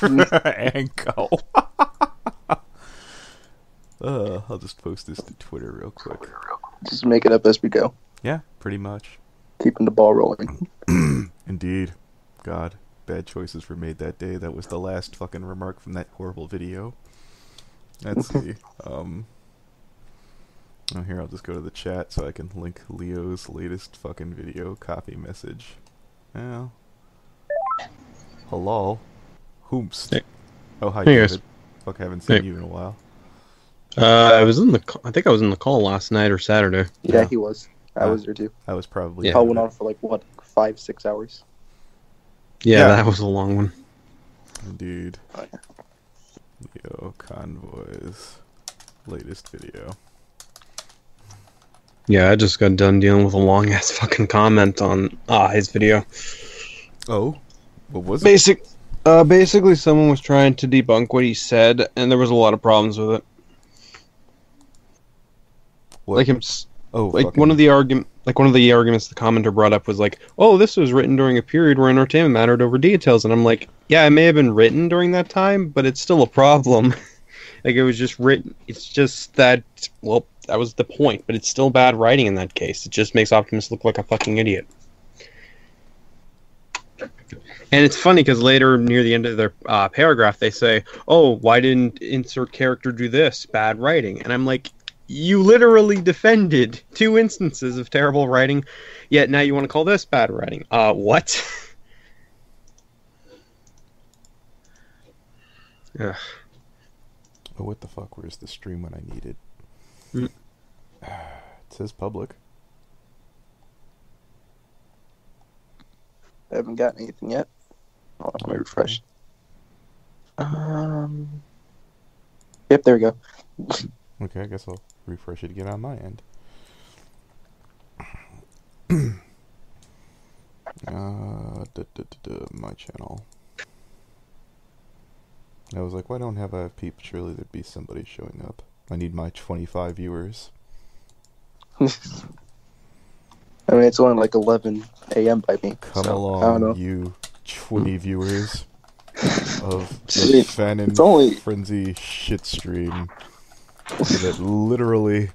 And go. I'll just post this to Twitter real quick. Just make it up as we go. Yeah, pretty much. Keeping the ball rolling. Indeed. God, bad choices were made that day. That was the last fucking remark from that horrible video. Let's see. Oh, here, I'll just go to the chat so I can link Leo's latest fucking video. Copy message. Well. Hello. Hoomst. Hey. Oh, hi, Hey, David. guys. Fuck, I haven't seen Hey. you in a while. I think I was in the call last night or Saturday. Yeah, Yeah. he was. I was there too. I was probably... Yeah. Call went on for like, what, 5-6 hours? Yeah, Yeah. that was a long one. Indeed. Oh, yeah. Lio Convoy's latest video. Yeah, I just got done dealing with a long ass fucking comment on his video. Oh? What was it? Basically, someone was trying to debunk what he said, and there was a lot of problems with it. What? Like him, Oh, like fucking... one of the arguments the commenter brought up was like, "Oh, this was written during a period where entertainment mattered over details," and I'm like, "Yeah, it may have been written during that time, but it's still a problem." Like it was just written. It's just that. Well, that was the point, but it's still bad writing in that case. It just makes Optimus look like a fucking idiot. And it's funny because later, near the end of their paragraph, they say, "Oh, why didn't insert character do this? Bad writing." And I'm like, you literally defended 2 instances of terrible writing, yet now you want to call this bad writing. What? Ugh. Oh, what the fuck? Where's the stream when I need it? Mm. It says public. I haven't gotten anything yet. Oh, let me refresh. Yep, there we go. Okay, I guess I'll refresh it again on my end. My channel. I was like, why don't have I peep? Surely there'd be somebody showing up. I need my 25 viewers. I mean, it's only like 11 a.m. by me. Come so, I don't know. along, you 20 viewers of I mean, the Fan and it's only- Frenzy shit stream that literally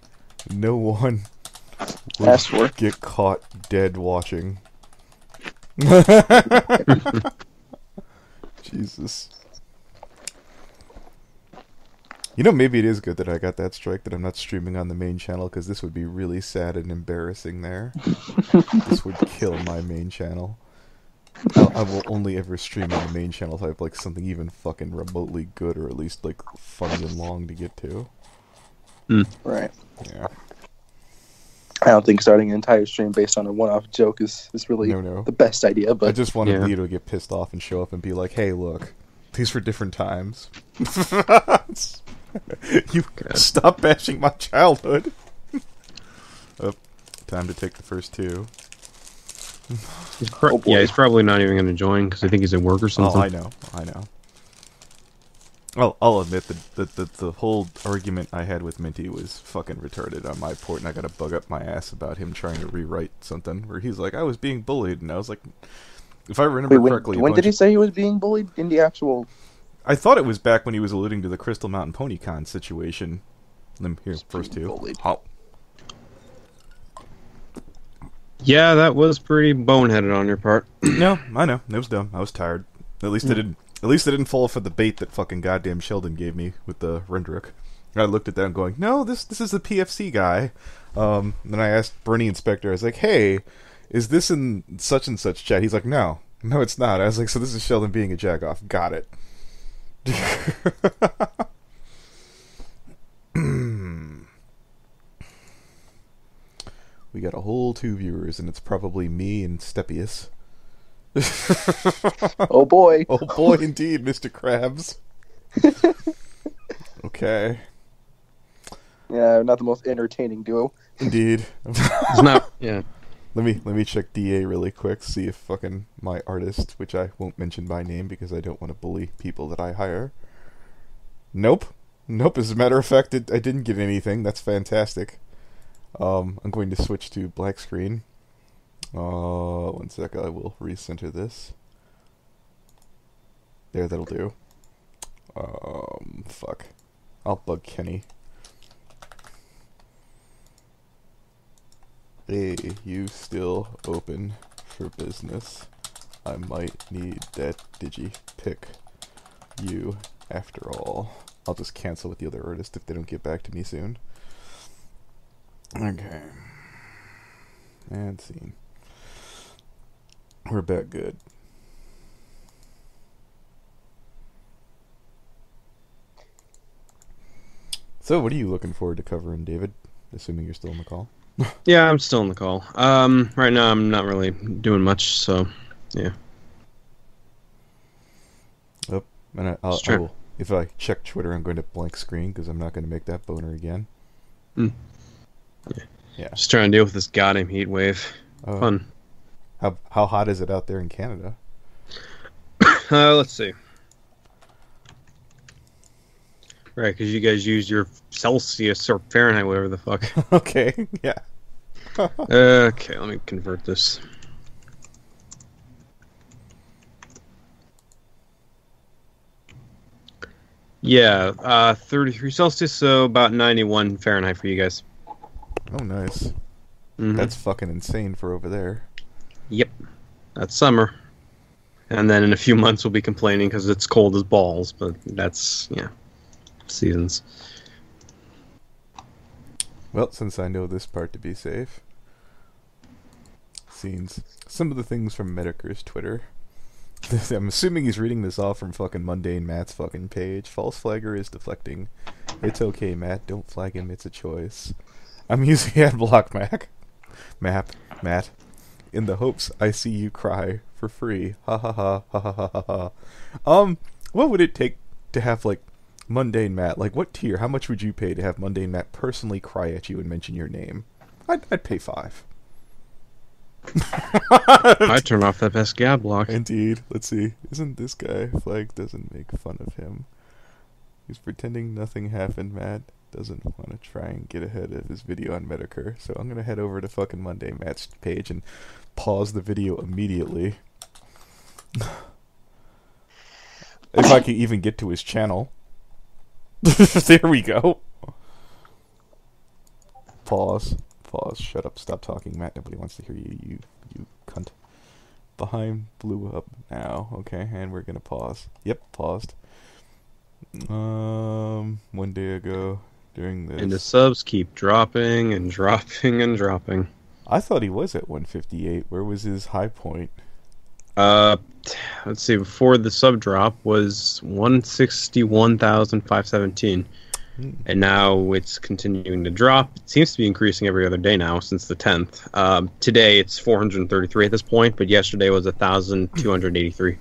no one would Asked for. get caught dead watching. Jesus. You know, maybe it is good that I got that strike, that I'm not streaming on the main channel, because this would be really sad and embarrassing there. This would kill my main channel. I will only ever stream on the main channel if I have, like, something even fucking remotely good, or at least, like, funny and long to get to. Right. Yeah. I don't think starting an entire stream based on a one-off joke is really No. the best idea, but I just wanted Yeah. Leo to get pissed off and show up and be like, hey, look, these were different times. You stop bashing my childhood. Oh, time to take the first 2. Oh, boy. Yeah, he's probably not even going to join because I think he's at work or something. Oh, I know. I'll admit that the whole argument I had with Minty was fucking retarded on my part, and I got to bug up my ass about him trying to rewrite something where he's like, I was being bullied, and I was like, if I remember Wait, correctly... when did he say he was being bullied in the actual... I thought it was back when he was alluding to the Crystal Mountain PonyCon situation. Here, first 2. bullied? Oh. Yeah, that was pretty boneheaded on your part. No, I know. It was dumb. I was tired. At least I didn't. At least I didn't fall for the bait that fucking goddamn Sheldon gave me with the Rendrick. I looked at that and going, no, this is the PFC guy. Then I asked Brony Inspector, I was like, hey, is this in such and such chat? He's like, no, it's not. I was like, so this is Sheldon being a jackoff. Got it. We got a whole 2 viewers, and it's probably me and Stepius. Oh boy. Oh boy, indeed, Mr. Krabs. Okay. Yeah, not the most entertaining duo. Indeed. It's not. Yeah. Let me check DA really quick, see if fucking my artist, which I won't mention by name because I don't want to bully people that I hire. Nope. As a matter of fact, I didn't get anything. That's fantastic. I'm going to switch to black screen. 1 sec, I will recenter this. There, that'll do. Fuck. I'll bug Kenny. Hey, you still open for business? I might need that digi-pick you after all. I'll just cancel with the other artist if they don't get back to me soon. Okay. And scene. We're back good. So, what are you looking forward to covering, David? Assuming you're still on the call. Yeah, I'm still on the call. Right now I'm not really doing much, so yeah. Oh, and I will, if I check Twitter, I'm going to blank screen because I'm not going to make that boner again. Yeah. Just trying to deal with this goddamn heat wave. Fun. How hot is it out there in Canada? Let's see. Right, because you guys use your Celsius or Fahrenheit, whatever the fuck. Okay, yeah. Okay, let me convert this. Yeah, 33 Celsius, so about 91 Fahrenheit for you guys. Oh, nice. Mm-hmm. That's fucking insane for over there. Yep, that's summer. And then in a few months we'll be complaining because it's cold as balls, but that's, yeah, seasons. Well, since I know this part to be safe, scenes. Some of the things from Mediker's Twitter. I'm assuming he's reading this off from fucking Mundane Matt's fucking page. False flagger is deflecting. It's okay, Matt. Don't flag him. It's a choice. I'm using adblock Matt. In the hopes I see you cry for free. Ha ha ha ha ha ha ha. What would it take to have, like, Mundane Matt? Like, what tier? How much would you pay to have Mundane Matt personally cry at you and mention your name? I'd pay $5. I turn off that pesky ad block. Indeed. Let's see. Isn't this guy flag doesn't make fun of him? He's pretending nothing happened. Matt doesn't want to try and get ahead of his video on Mediker, so I'm gonna head over to fucking Mundane Matt's page and pause the video immediately. If I can even get to his channel. There we go. Pause. Shut up. Stop talking, Matt. Nobody wants to hear you, you cunt. Behind blew up now. Okay, and we're gonna pause. Yep, paused. 1 day ago during this. And the subs keep dropping and dropping and dropping. I thought he was at 158. Where was his high point? Let's see. Before the sub drop was 161,517. And now it's continuing to drop. It seems to be increasing every other day now since the 10th. Today it's 433 at this point, but yesterday was 1,283.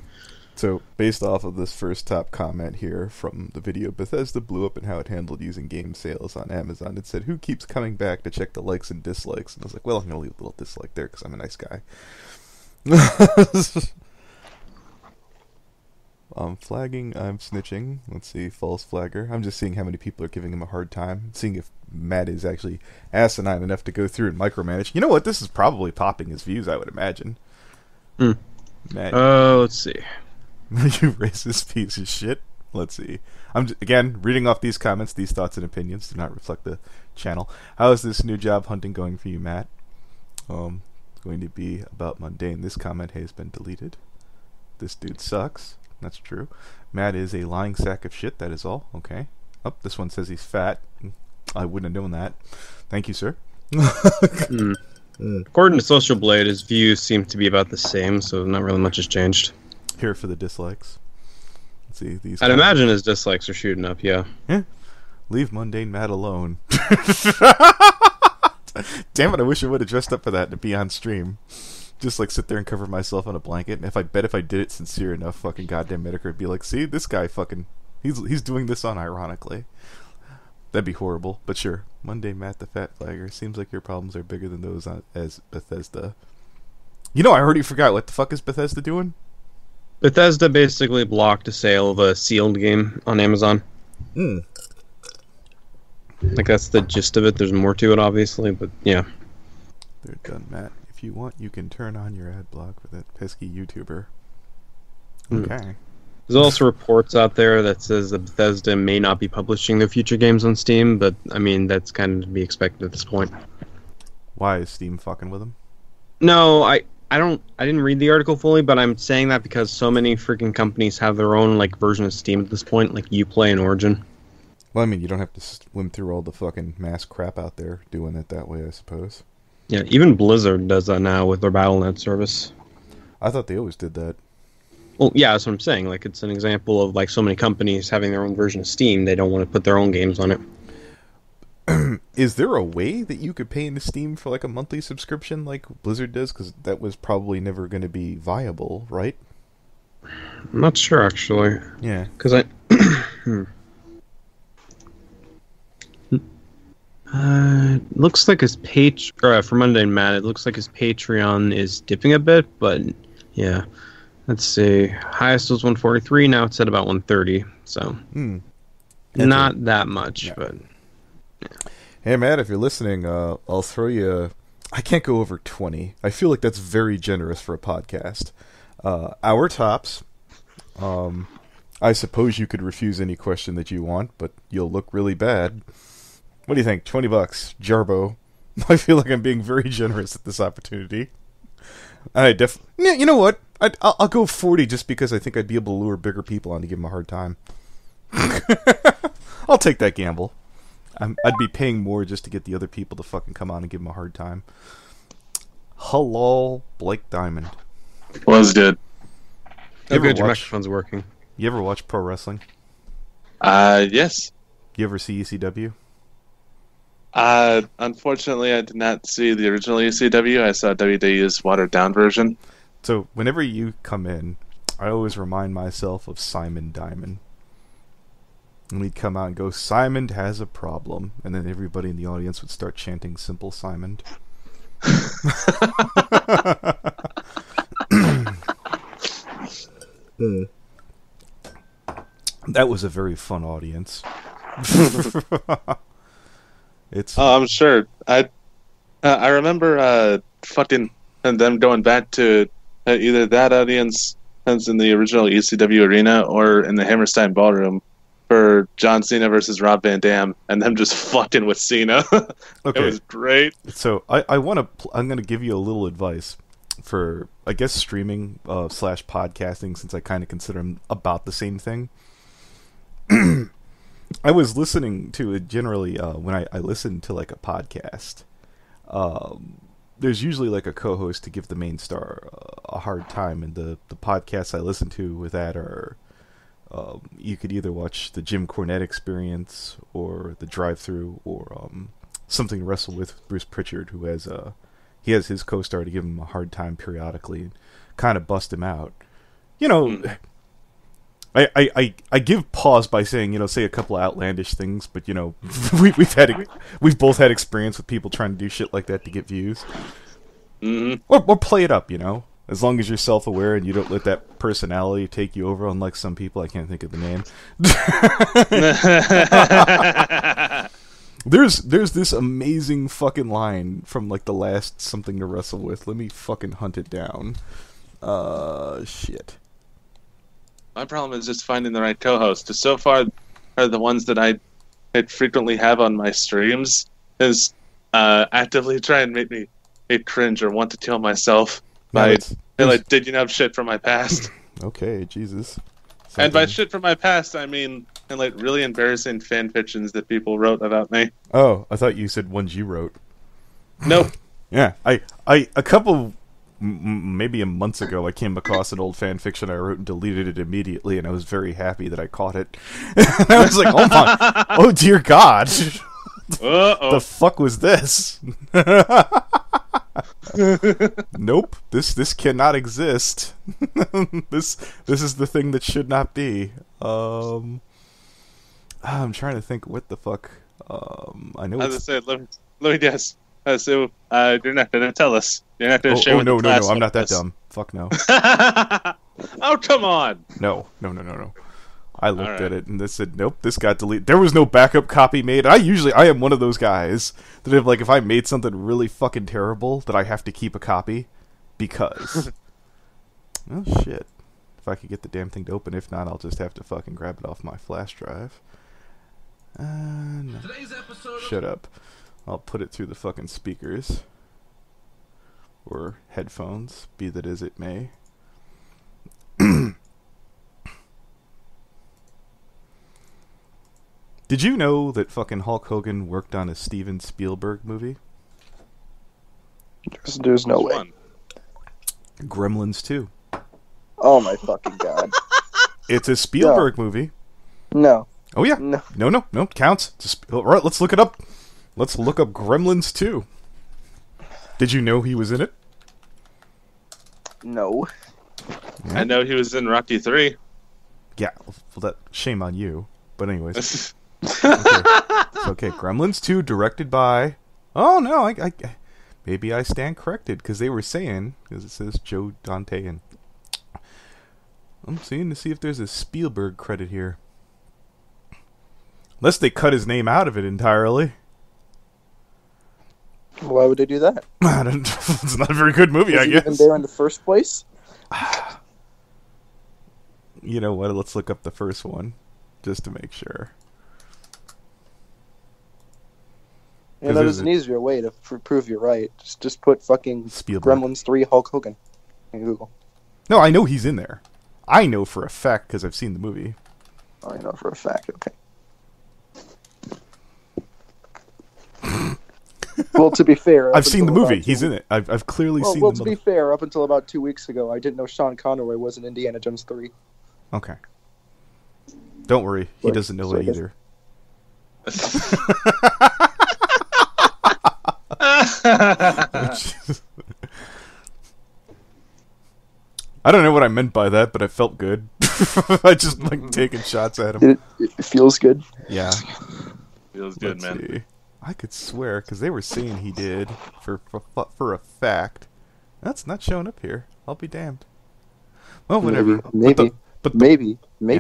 So, based off of this first top comment here from the video, Bethesda blew up and how it handled using game sales on Amazon. It said, who keeps coming back to check the likes and dislikes? And I was like, well, I'm going to leave a little dislike there because I'm a nice guy. I'm flagging, I'm snitching. Let's see, false flagger. I'm just seeing how many people are giving him a hard time. Seeing if Matt is actually asinine enough to go through and micromanage. You know what? This is probably popping his views, I would imagine. Matt. Let's see. You racist piece of shit. Let's see. I'm again reading off these comments. These thoughts and opinions do not reflect the channel. How is this new job hunting going for you, Matt? It's going to be about Mundane. This comment has been deleted. This dude sucks. That's true. Matt is a lying sack of shit. That is all. Okay. Oh, this one says he's fat. I wouldn't have known that. Thank you, sir. According to Social Blade, his views seem to be about the same, so not really much has changed. Here for the dislikes. Let's see these. I'd imagine his dislikes are shooting up. Yeah. Leave Mundane Matt alone. Damn it! I wish I would have dressed up for that to be on stream. Just like sit there and cover myself in a blanket. And if I did it sincere enough, fucking goddamn Mediker would be like, see, this guy fucking he's doing this unironically. That'd be horrible, but sure. Mundane Matt the Fat Flagger. Seems like your problems are bigger than those as Bethesda. You know, I already forgot. What the fuck is Bethesda doing? Bethesda basically blocked a sale of a sealed game on Amazon. Like, that's the gist of it. There's more to it, obviously, but yeah. They're done, Matt. If you want, you can turn on your ad block for that pesky YouTuber. Okay. There's also reports out there that says that Bethesda may not be publishing their future games on Steam, but I mean that's kind of to be expected at this point. Why is Steam fucking with them? No, I didn't read the article fully, but I'm saying that because so many freaking companies have their own like version of Steam at this point, like Uplay and Origin. Well, I mean, you don't have to swim through all the fucking mass crap out there doing it that way, I suppose. Yeah, even Blizzard does that now with their Battle.net service. I thought they always did that. Well, yeah, that's what I'm saying. Like, it's an example of like so many companies having their own version of Steam. They don't want to put their own games on it. Is there a way that you could pay into Steam for like a monthly subscription like Blizzard does? Because that was probably never going to be viable, right? I'm not sure, actually. Yeah. Because I... looks like his for Mundane Matt, it looks like his Patreon is dipping a bit, but yeah. Let's see. Highest was 143, now it's at about 130, so not that much, yeah. But yeah. Hey Matt, if you're listening, I'll throw you. I can't go over 20. I feel like that's very generous for a podcast. Hour tops. I suppose you could refuse any question that you want, but you'll look really bad. What do you think? $20, Jarbo. I feel like I'm being very generous at this opportunity. You know what? I'll go 40 just because I think I'd be able to lure bigger people on to give them a hard time. I'll take that gamble. I'd be paying more just to get the other people to fucking come on and give them a hard time. Hello, Blake Diamond. Was good. Oh, good, your microphone's working. You ever watch pro wrestling? Yes. You ever see ECW? Unfortunately, I did not see the original ECW. I saw WWE's watered-down version. So, whenever you come in, I always remind myself of Simon Diamond. And we'd come out and go, Simon has a problem. And then everybody in the audience would start chanting Simple Simon. That was a very fun audience. I'm sure. I remember fucking and them going back to either that audience as in the original ECW arena or in the Hammerstein Ballroom for John Cena versus Rob Van Dam, and them just fucking with Cena. Okay. It was great. So I'm gonna give you a little advice for, I guess, streaming / podcasting, since I kind of consider them about the same thing. I was listening to it generally when I listen to like a podcast. There's usually like a co-host to give the main star a hard time, and the podcasts I listen to with that are you could either watch the Jim Cornette Experience or the Drive-Thru or Something to Wrestle with Bruce Pritchard, who has he has his co-star to give him a hard time periodically and kind of bust him out. You know, I give pause by saying, say a couple of outlandish things, but we've both had experience with people trying to do shit like that to get views, or play it up, as long as you're self-aware and you don't let that personality take you over. Unlike some people, I can't think of the name. There's this amazing fucking line from like the last Something to Wrestle With. Let me fucking hunt it down. Shit. My problem is just finding the right co-host. Because so far, are the ones that I frequently have on my streams is actively try and make me cringe or want to kill myself by digging up shit from my past. Okay, Jesus. And by shit from my past, I mean really embarrassing fan fictions that people wrote about me. Oh, I thought you said ones you wrote. Nope. Yeah, I a couple. Maybe months ago, I came across an old fan fiction I wrote and deleted it immediately, and I was very happy that I caught it. And I was like, oh my, oh dear God. The fuck was this? Nope, this cannot exist. This is the thing that should not be. I'm trying to think what the fuck. I know. As I said, let me guess. So you're not going to tell us. You're not going to share with no, the class. No, I'm not that dumb. Fuck no. Oh, come on. No. I looked at it and they said, nope, this got deleted. There was no backup copy made. I am one of those guys that if I made something really fucking terrible, that I have to keep a copy because. Oh shit. if I could get the damn thing to open. If not, I'll just have to fucking grab it off my flash drive. No. Shut up. I'll put it through the fucking speakers. Or headphones, be that as it may. Did you know that fucking Hulk Hogan worked on a Steven Spielberg movie? There's no way. One. Gremlins 2. Oh my fucking god. It's a Spielberg movie. No. Oh yeah. No. No. Counts. All right, let's look it up. Let's look up Gremlins 2. Did you know he was in it? No. Yeah. I know he was in Rocky 3. Yeah. Well, that shame on you. But anyways. Okay. Gremlins 2, directed by. Oh no, I maybe I stand corrected because they were saying because it says Joe Dante and I'm seeing to see if there's a Spielberg credit here. Unless they cut his name out of it entirely. Why would they do that? It's not a very good movie, Was I he guess. even there in the first place? You know what? Let's look up the first one just to make sure. You know, there's an easier way to prove you're right. Just put fucking Spielberg. Gremlins 3 Hulk Hogan in Google. No, I know he's in there. I know for a fact because I've seen the movie. Oh, I know for a fact. Okay. Well, to be fair, I've seen the movie. He's in it. I've clearly seen the movie. Well, to be fair, up until about 2 weeks ago, I didn't know Sean Connery was in Indiana Jones 3. Okay. Don't worry. He doesn't know it either. I don't know what I meant by that, but I felt good. I just like taking shots at him. It feels good. Yeah. Feels good, Let's man. see. I could swear because they were saying he did for a fact. That's not showing up here. I'll be damned. Well, whatever. Maybe, Maybe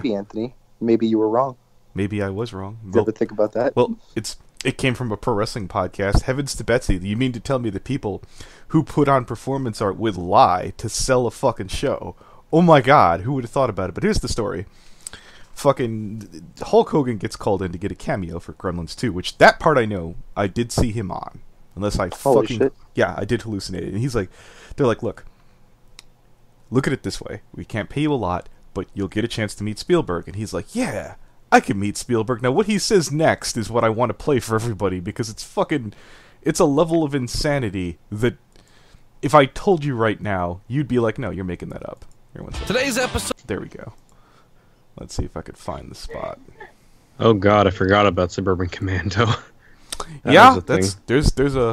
yeah. Anthony. Maybe you were wrong. Maybe I was wrong. Did you ever think about that? Well, it came from a pro wrestling podcast. Heavens to Betsy, you mean to tell me the people who put on performance art would lie to sell a fucking show? Oh my god, who would have thought about it? But here's the story. Fucking Hulk Hogan gets called in to get a cameo for Gremlins 2, which that part I know I did see him on. Unless I Holy fucking... shit. Yeah, I did hallucinate it. And he's like... They're like, look at it this way. We can't pay you a lot, but you'll get a chance to meet Spielberg. And he's like, yeah, I can meet Spielberg. Now, what he says next is what I want to play for everybody, because it's fucking... It's a level of insanity that if I told you right now, you'd be like, no, you're making that up. Here, one second. Today's episode. There we go. Let's see if I could find the spot. Oh god, I forgot about Suburban Commando. Yeah, there's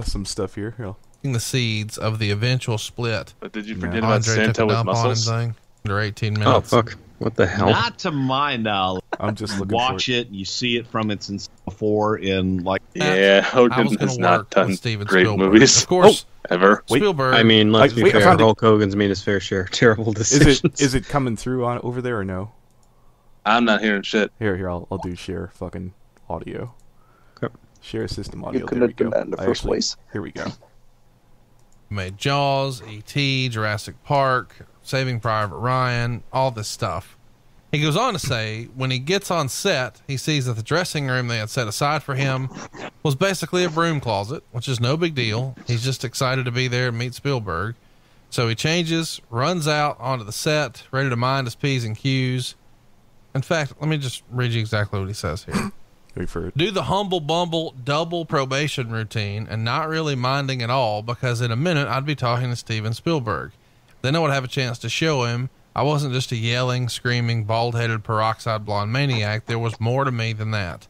some stuff here. The seeds of the eventual split. But did you Yeah. forget about Andre took Santa a with dump on him muscles? thing under 18 Oh minutes. fuck! What the hell? Not to my knowledge. I'm just looking Watch for it. You see it from its before in like. Yeah, I Hogan was going has to not work done with Steven great Spielberg. movies Of course, ever. Wait. Spielberg. I mean, let's be wait, I fair. found it. Hulk Hogan's made his fair share of terrible decisions. Is it coming through on over there or no? I'm not hearing shit. Here, I'll do share fucking audio. Okay. Share system audio. You There couldn't we have done go. that in the first place. Here we go. made Jaws, E.T., Jurassic Park, Saving Private Ryan, all this stuff. He goes on to say, when he gets on set, he sees that the dressing room they had set aside for him was basically a broom closet, which is no big deal. He's just excited to be there and meet Spielberg. So he changes, runs out onto the set, ready to mind his P's and Q's. In fact, let me just read you exactly what he says here. Wait for it. Do the humble bumble double probation routine and not really minding at all, because in a minute I'd be talking to Steven Spielberg. Then I would have a chance to show him I wasn't just a yelling, screaming, bald-headed, peroxide blonde maniac. There was more to me than that.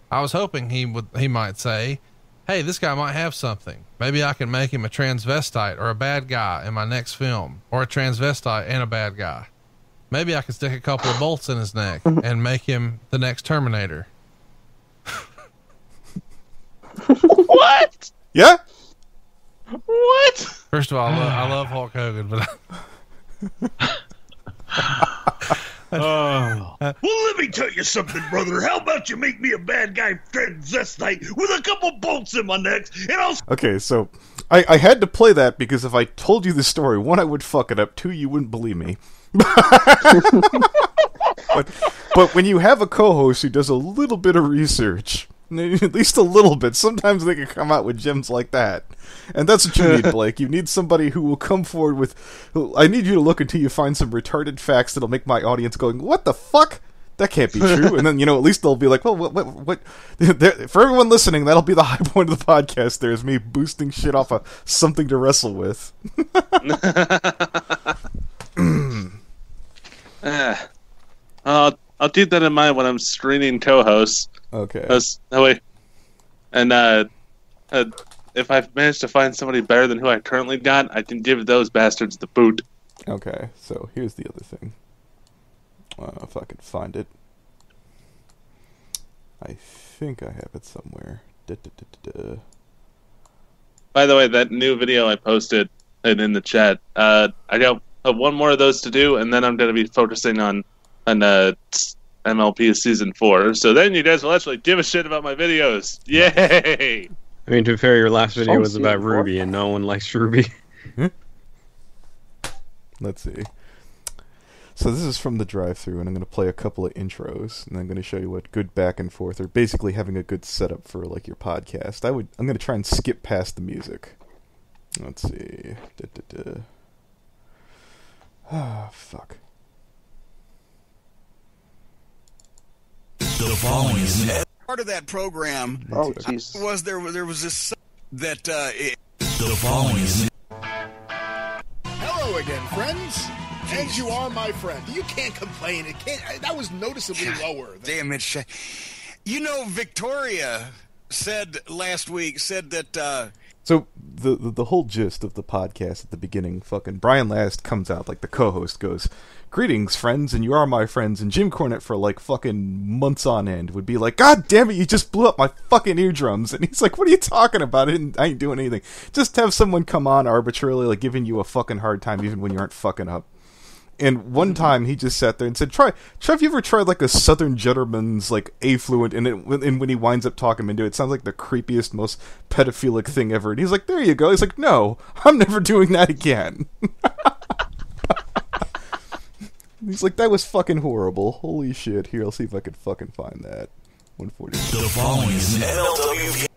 I was hoping he might say, hey, this guy might have something. Maybe I can make him a transvestite or a bad guy in my next film, or a transvestite and a bad guy. Maybe I could stick a couple of bolts in his neck and make him the next Terminator. What? Yeah? What? First of all, I love Hulk Hogan, but Well, let me tell you something, brother. How about you make me a bad guy transvestite with a couple bolts in my neck, and I'll. Okay, so I had to play that because if I told you the story, one, I would fuck it up. Two, you wouldn't believe me. But when you have a co-host who does a little bit of research, at least a little bit, sometimes they can come out with gems like that. And that's what you need, Blake. You need somebody who will come forward with... I need you to look until you find some retarded facts that'll make my audience going, what the fuck? That can't be true. And then, at least they'll be like, well, what? For everyone listening, that'll be the high point of the podcast. There's me boosting shit off of something to wrestle with. I'll keep that in mind when I'm screening co-hosts. Okay. That way, and if I've managed to find somebody better than who I currently got, I can give those bastards the boot. Okay, so here's the other thing. If I can find it. I think I have it somewhere. By the way, that new video I posted in the chat, I got one more of those to do, and then I'm going to be focusing on MLP Season 4. So then you guys will actually give a shit about my videos. Yay! I mean, to be fair, your last video was about Season 4. Ruby, and no one likes Ruby. Let's see. So this is from the drive-thru, and I'm going to play a couple of intros, and I'm going to show you what good back and forth, or basically having a good setup for like your podcast. I'm going to try and skip past the music. Let's see. Ah, fuck. The following is part of that program. Oh, Jesus. There was this that the following is. Hello again, friends. And you are my friend. You can't complain. That was noticeably lower. Damn it! Victoria said last week that. So the whole gist of the podcast at the beginning, fucking Brian Last comes out, like the co-host goes, "Greetings, friends, and you are my friends," and Jim Cornette for like fucking months on end would be like, "God damn it, you just blew up my fucking eardrums," and he's like, "What are you talking about? I ain't doing anything." Just have someone come on arbitrarily, like giving you a fucking hard time even when you aren't fucking up. And one time he just sat there and said, Try, have you ever tried like a Southern gentleman's like affluent, and when he winds up talking into it, it sounds like the creepiest, most pedophilic thing ever. And he's like, there you go. He's like, no, I'm never doing that again. He's like, that was fucking horrible. Holy shit. Here, I'll see if I can fucking find that. 140. The following is MLW.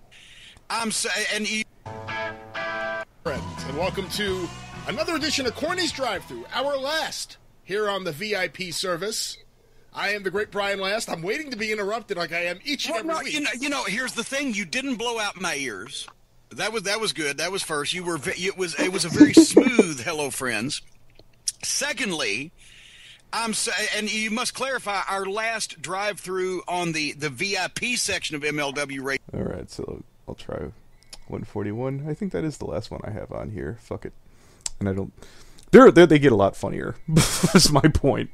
Friends, and welcome to another edition of Corny's Drive-Thru, our last here on the VIP service. I am the great Brian Last. I'm waiting to be interrupted like I am each and every week. Here's the thing: you didn't blow out my ears. That was good. That was first. It was a very smooth hello, friends. Secondly, and you must clarify our last drive-thru on the VIP section of MLW Radio. All right, so I'll try 141. I think that is the last one I have on here. Fuck it. And I don't... They get a lot funnier. That's my point.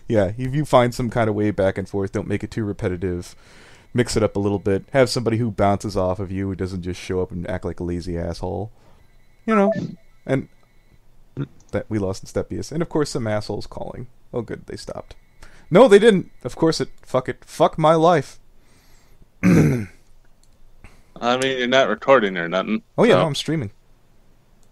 Yeah, if you find some kind of way back and forth, don't make it too repetitive. Mix it up a little bit. Have somebody who bounces off of you, who doesn't just show up and act like a lazy asshole. And that we lost in Steppius. And of course some assholes calling. Oh good, they stopped. No, they didn't. Of course it. Fuck my life. I mean, you're not recording or nothing. Oh yeah, so. No, I'm streaming.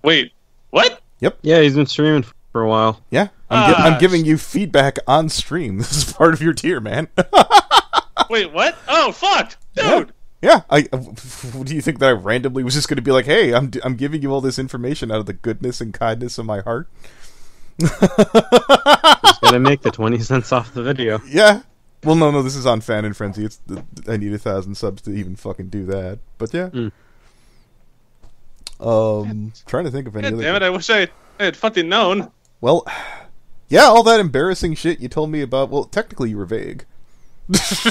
Wait, what? Yep. Yeah, he's been streaming for a while. Yeah, I'm giving you feedback on stream. This is part of your tier, man. Wait, what? Oh, fuck, dude. Yeah. Do you think that I randomly was just going to be like, "Hey, I'm giving you all this information out of the goodness and kindness of my heart"? Just gotta make the 20 cents off the video. Yeah. Well, no, this is on Fan and Frenzy. I need 1,000 subs to even fucking do that. But yeah. Trying to think of any other. Damn it! I wish I had fucking known. Well, yeah, all that embarrassing shit you told me about. Well, technically, you were vague.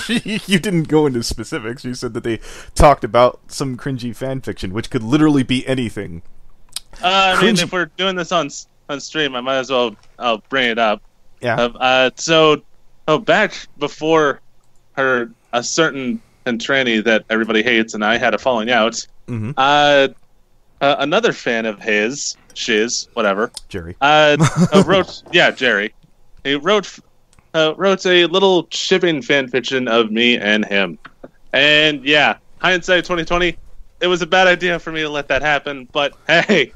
You didn't go into specifics. You said that they talked about some cringy fan fiction, which could literally be anything. I mean, if we're doing this on stream, I might as well. I'll bring it up. Yeah. So back before a certain tranny that everybody hates, and I had a falling out. Mm-hmm. Another fan of his, shiz, whatever. Jerry. Wrote, yeah, Jerry. He wrote a little shipping fan fiction of me and him. And yeah, hindsight 2020, it was a bad idea for me to let that happen, but hey.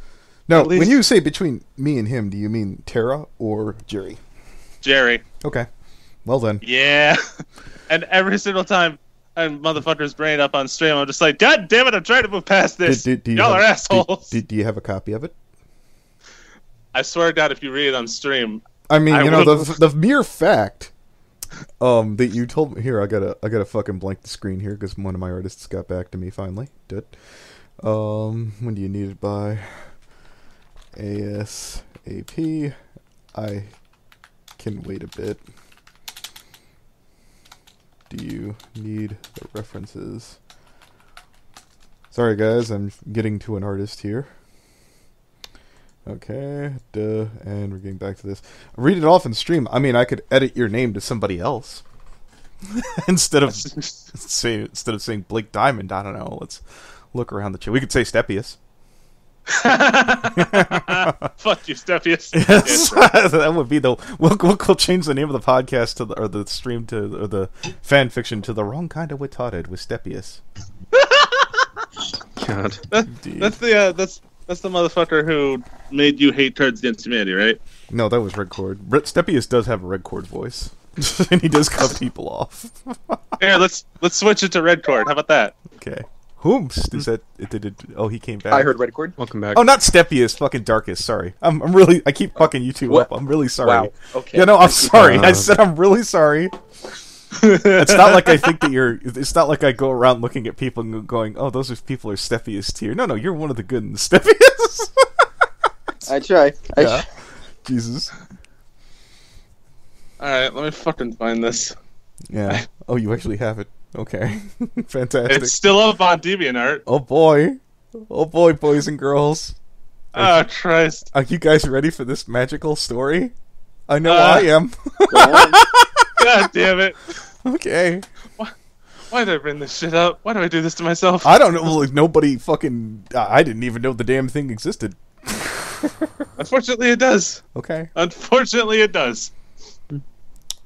No, least- when you say between me and him, do you mean Tara or Jerry? Jerry. Okay. Well then. Yeah. And every single time I motherfucker's brain up on stream, I'm just like, God damn it, I'm trying to move past this. Do you Y'all have- are assholes. Do you have a copy of it? I swear to God, if you read it on stream, I mean, I you know, will- the mere fact that you told me here, I gotta fucking blank the screen here because one of my artists got back to me finally. Did. When do you need it by? ASAP. I can wait a bit. Do you need the references? Sorry guys, I'm getting to an artist here. Okay, and we're getting back to this. Read it off in stream. I mean, I could edit your name to somebody else instead of saying Blake Diamond. I don't know. Let's look around the chat. We could say Stepius. fuck you, Stephius. Yes, that would be the. We'll change the name of the podcast to the stream to the fan fiction to the wrong kind of retarded with Stepius. God. That's the motherfucker who made you hate Cards Against Humanity, right? No, that was Red Cord. Stepius does have a Red Cord voice, and he does cut people off. Here, let's switch it to Red Cord. How about that? Okay. Whomst is that? Oh, he came back. I heard Red Cord. Welcome back. Oh, not Stepius, fucking Darkest. Sorry, I'm really. I keep fucking you two What? up. I'm really sorry. Wow. Okay. Yeah, no, I'm sorry. I said I'm really sorry. It's not like I think that you're. It's not like I go around looking at people and going, "Oh, those people are Stephius tier." No, you're one of the good in the Stephius. I try. Yeah. Jesus. Alright, let me fucking find this. Yeah. Oh, you actually have it. Okay. Fantastic. It's still up on DeviantArt. Oh boy, boys and girls. Oh, Christ. Are you guys ready for this magical story? I know I am. God damn it. Okay. Why did I bring this shit up? Why do I do this to myself? I don't know. Like nobody fucking. I didn't even know the damn thing existed. Unfortunately, it does. Okay. Unfortunately, it does.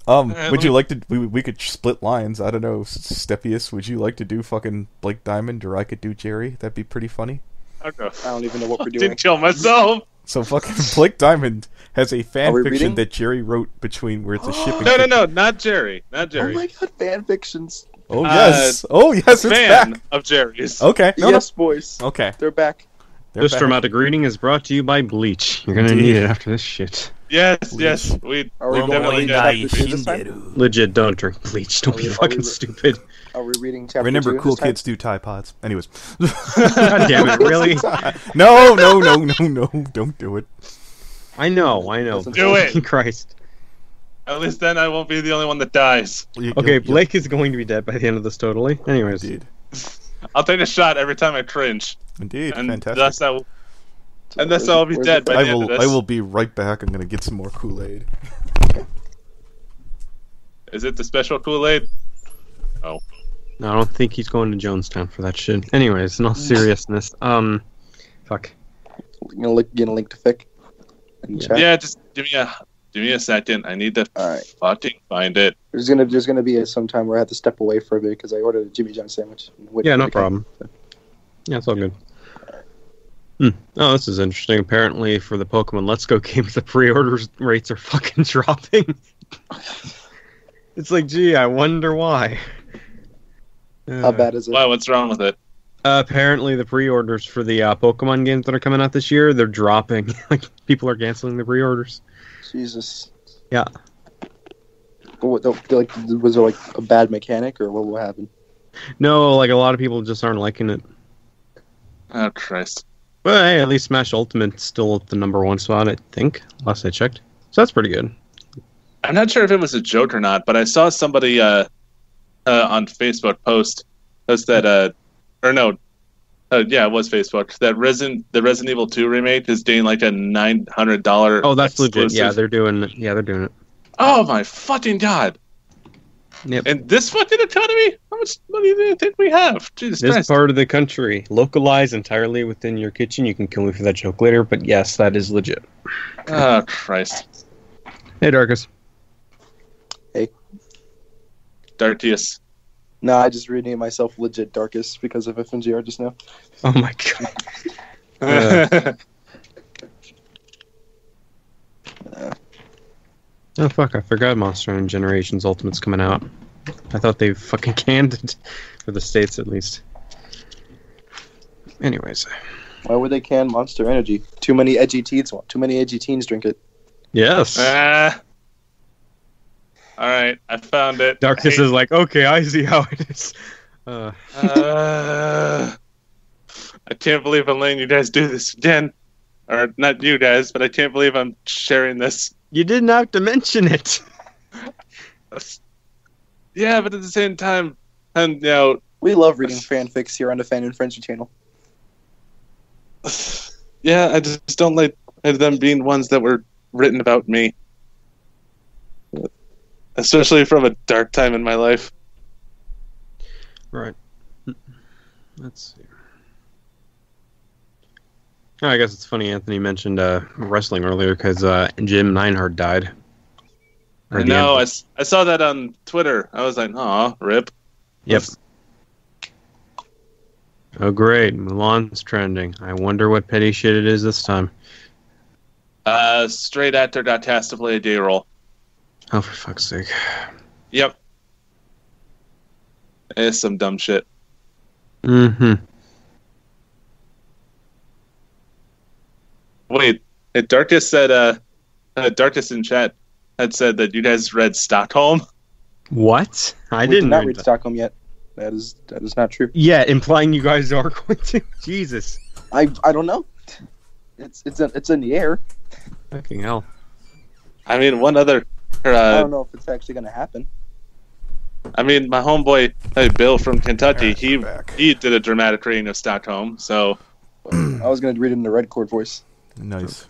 Would you like to? We could split lines. I don't know, Stepius. Would you like to do fucking Blake Diamond, or I could do Jerry? That'd be pretty funny. Okay. I don't even know what we're doing. Didn't kill myself. So fucking Blake Diamond has a fan we fiction reading? that Jerry wrote between where it's a shipping. No, not Jerry. Not Jerry. Oh my god, fan fictions. Oh yes. Oh yes, it's Fan back. of Jerry's. Okay. No, Yes, boys. no. Okay. They're back. They're This back. dramatic reading is brought to you by Bleach. You're gonna Indeed. need it after this shit. Yes. Are we going definitely to got read chapter 2 this time? Legit, don't drink bleach. Don't be Are we fucking re- stupid. Are we reading chapter 2 Remember, cool this time? kids do Tide Pods. Anyways. God damn it, really? No, don't do it. I know. Do it. Christ. At least then I won't be the only one that dies. Okay, Blake is going to be dead by the end of this, totally. Anyways. Indeed. I'll take a shot every time I cringe. Indeed. And Fantastic. thus I will be dead by the end of this. I will be right back. I'm gonna get some more Kool-Aid. Is it the special Kool-Aid? Oh. No, I don't think he's going to Jonestown for that shit. Anyways, in all seriousness, fuck. Get a link to fic in the chat. Yeah, just give me a second. I need to Alright. fucking find it. There's gonna be some time where I have to step away for a bit because I ordered a Jimmy John sandwich. Yeah, no problem. Yeah, it's all good. Oh, this is interesting. Apparently, for the Pokemon Let's Go games, the pre-order rates are fucking dropping. It's like, gee, I wonder why. How bad is it? Wow, what's wrong with it? Apparently, the pre-orders for the Pokemon games that are coming out this year, they're dropping. Like, people are canceling the pre-orders. Jesus. Yeah. Was there like a bad mechanic or what happened? No, like, a lot of people just aren't liking it. Oh, Christ. But hey, at least Smash Ultimate's still at the #1 spot, I think, last I checked. So that's pretty good. I'm not sure if it was a joke or not, but I saw somebody on Facebook post that yeah, it was Facebook, that the Resident Evil 2 remake is getting like a $900. Oh, that's exclusive. legit. Yeah, they're doing it. Oh my fucking god! Yep. In this fucking economy, how much money do you think we have? Jesus This Christ! part of the country, localized entirely within your kitchen. You can kill me for that joke later, but yes, that is legit. Oh Christ! Hey, Darkus. Hey. Dartius. No, I just renamed myself Legit Darkest because of FNGR just now. Oh my god. Oh fuck, I forgot Monster Hunter Generations Ultimate's coming out. I thought they fucking canned it. For the States, at least. Anyways. Why would they can Monster Energy? Too many edgy teens drink it. Yes. Alright, I found it. Darkness is like, okay, I see how it is. I can't believe I'm letting you guys do this again. Or, not you guys, but I can't believe I'm sharing this. You didn't have to mention it. Yeah, but at the same time, and you know, we love reading fanfics here on the Fan and Frenzy channel. Yeah, I just don't like them being ones that were written about me. Especially from a dark time in my life. Right. Let's see. Oh, I guess it's funny Anthony mentioned wrestling earlier because Jim Neidhart died. I know, I saw that on Twitter. I was like, aw, rip. Yep. Oh, great. Mulan's trending. I wonder what petty shit it is this time. Straight actor got cast to play a gay role. Oh, for fuck's sake. Yep. It's some dumb shit. Mm-hmm. Wait, Darkest said, Darkest in chat had said that you guys read Stockholm? What? I We didn't did not read Stockholm yet. That is not true. Yeah, implying you guys are going to. Jesus. I don't know. It's in the air. Fucking hell. I mean, one other. I don't know if it's actually going to happen. I mean, my homeboy Bill from Kentucky, he did a dramatic reading of Stockholm. So I was going to read it in the Red Chord voice. Nice.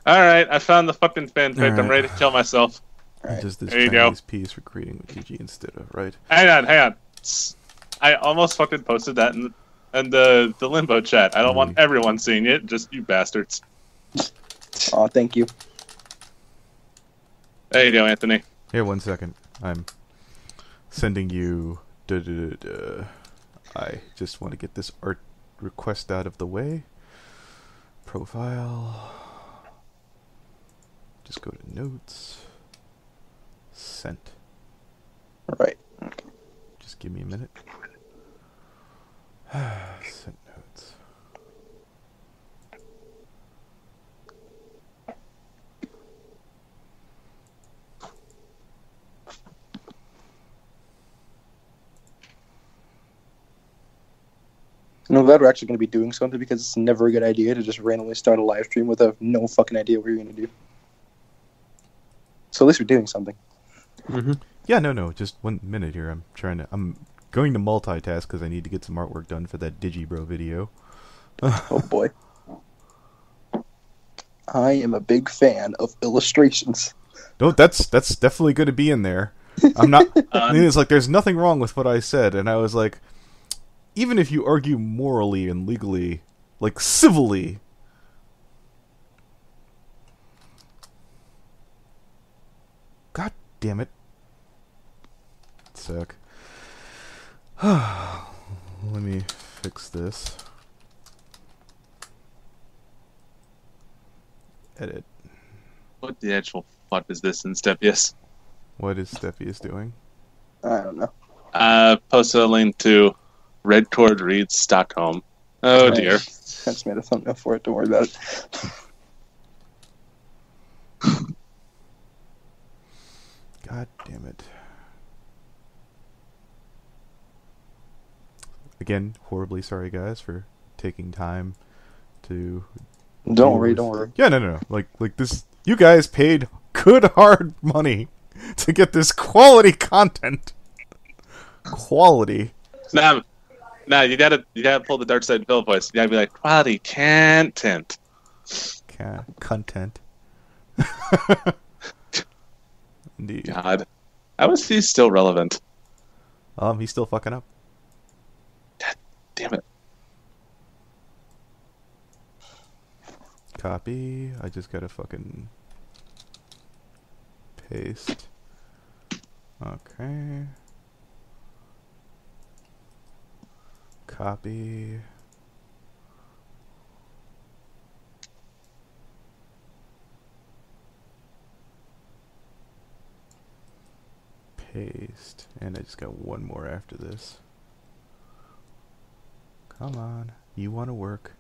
All right, I found the fucking fanfic. Right. I'm ready to kill myself. Right. Just this There you go. Chinese piece for creating with DG instead of right. Hang on. I almost fucking posted that in the limbo chat. I don't want everyone seeing it, just you bastards. Oh, thank you. There you go, Anthony. Here, 1 second. I'm sending you. I just want to get this art request out of the way. Profile. Just go to notes. Sent. All right. Just give me a minute. Sent notes. I'm glad we're actually going to be doing something because it's never a good idea to just randomly start a live stream with no fucking idea what you're going to do. So at least we're doing something. Mm-hmm. Yeah, no, just 1 minute here. I'm going to multitask because I need to get some artwork done for that Digibro video. Oh boy. I am a big fan of illustrations. No, that's definitely going to be in there. I'm not. I mean, it's like there's nothing wrong with what I said, and I was like, even if you argue morally and legally, like civilly. God damn it. Sec. Let me fix this. Edit. What the actual fuck is this in Stepius? What is Steffius doing? I don't know. Posted a link to Red Cord reads Stockholm. Oh dear. I just made a thumbnail for it. Don't worry about it. God damn it. Again, horribly sorry guys for taking time to Don't worry. Yeah, no. Like this, you guys paid good hard money to get this quality content. Quality. Nah, you gotta pull the dark side Phil voice. You gotta be like, quality content. Content. Indeed. God. How is he still relevant? He's still fucking up. Damn it. Copy. I just gotta fucking paste. Okay. Copy. Paste. And I just got one more after this. Come on. You want to work.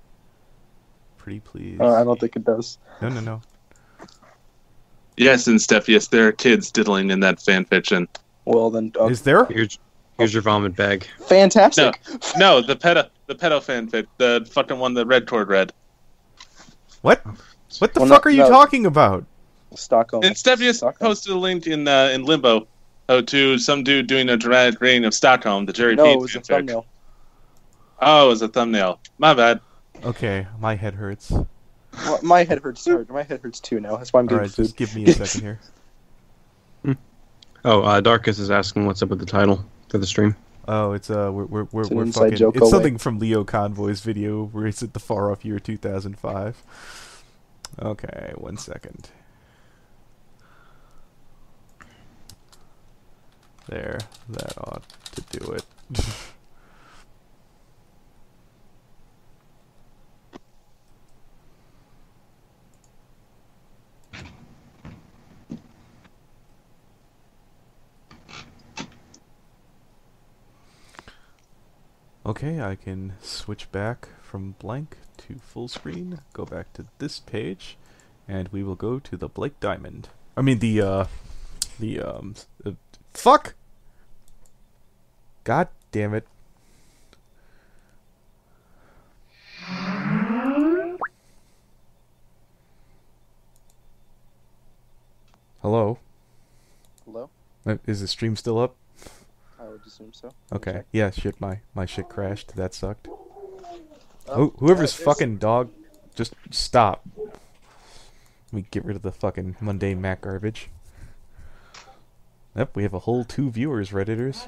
Pretty please. I don't think it does. No. Yes, and Steph, yes, there are kids diddling in that fan fiction. Well, then... Is there? Here's your vomit bag. Fantastic! No, the pedo fanfic, the fucking one that Red Cord read. What? What the fuck are you talking about? Stockholm. And Steph just posted a link in Limbo to some dude doing a dramatic reading of Stockholm, the Jerry No, Pete it was a fanfic. thumbnail. Oh, it was a thumbnail. My bad. Okay, my head hurts. Well, my head hurts hard. My head hurts too now. That's why I'm getting Alright, food. just give me a second here. Oh, Darkus is asking what's up with the title for the stream. Oh, it's we're an inside fucking. joke It's away. something from Lio Convoy's video where it's at the far off year 2005. Okay, 1 second. There, that ought to do it. Okay, I can switch back from blank to full screen, go back to this page, and we will go to the Blake Diamond. I mean fuck! God damn it. Hello? Hello? Is the stream still up? I would assume so. Okay. Yeah, shit, my shit crashed. That sucked. Whoever's fucking dog, just stop. Let me get rid of the fucking mundane Mac garbage. Yep, we have a whole 2 viewers, Redditors.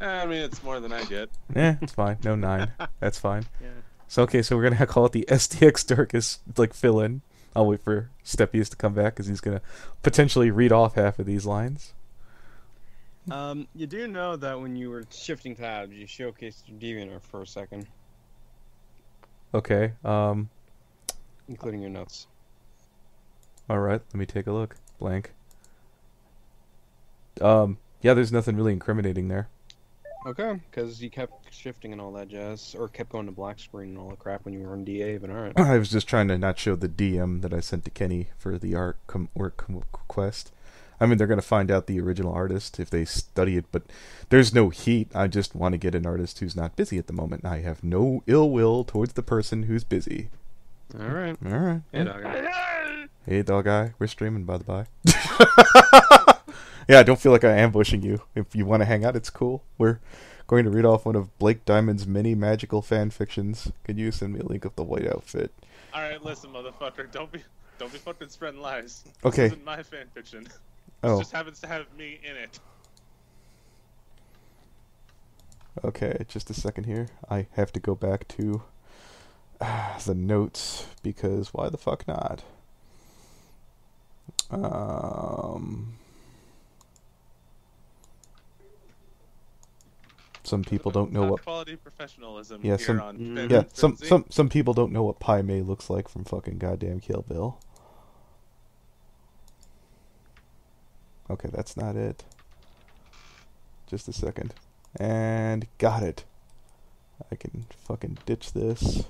I mean, it's more than I get. Yeah, it's fine. No 9. That's fine. So, okay, so we're gonna call it the SDX Darkus, like, fill-in. I'll wait for Steppius to come back, because he's gonna potentially read off half of these lines. You do know that when you were shifting tabs, you showcased your DeviantArt for a second, Okay, including your notes. alright, let me take a look. Blank. Yeah, there's nothing really incriminating there. Okay, because you kept shifting and all that jazz, or kept going to black screen and all the crap when you were on DA, but alright. I was just trying to not show the DM that I sent to Kenny for the art quest. I mean, they're going to find out the original artist if they study it, but there's no heat. I just want to get an artist who's not busy at the moment. I have no ill will towards the person who's busy. Alright. Alright. Hey, dog. Hey, dog eye. We're streaming, by the by. Yeah, I don't feel like I'm ambushing you. If you want to hang out, it's cool. We're going to read off one of Blake Diamond's many magical fan fictions. Could you send me a link of the white outfit? Alright, listen, motherfucker. Don't be fucking spreading lies. Okay. This isn't my fan fiction. Oh. It just happens to have me in it. Okay, just a second here. I have to go back to the notes, because why the fuck not? Some people don't know what quality professionalism yeah, here on Fan yeah, Frenzy. some people don't know what Pai Mei looks like from fucking goddamn Kill Bill. Okay, that's not it. Just a second. And got it. I can fucking ditch this.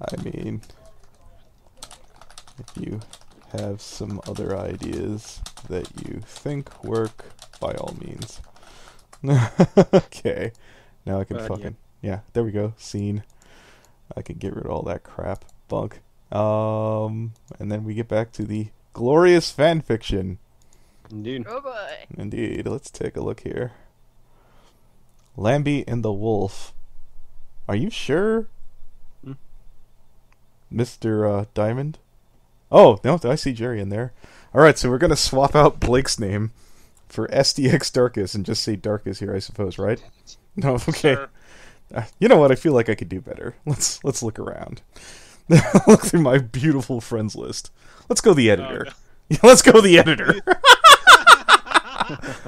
I mean, if you have some other ideas that you think work, by all means. Okay. Now I can fucking... Yeah, there we go. Scene. I can get rid of all that crap. Bunk. And then we get back to the glorious fan fiction. Indeed. Oh boy. Indeed. Let's take a look here. Lambie and the Wolf. Are you sure? Mr. Diamond? Oh, no, I see Jerry in there. Alright, so we're going to swap out Blake's name for SDX Darkus and just say Darkus here, I suppose, right? No, okay. Sure. You know what? I feel like I could do better. Let's look around. Look through my beautiful friends list. Let's go the editor. Let's go with the editor.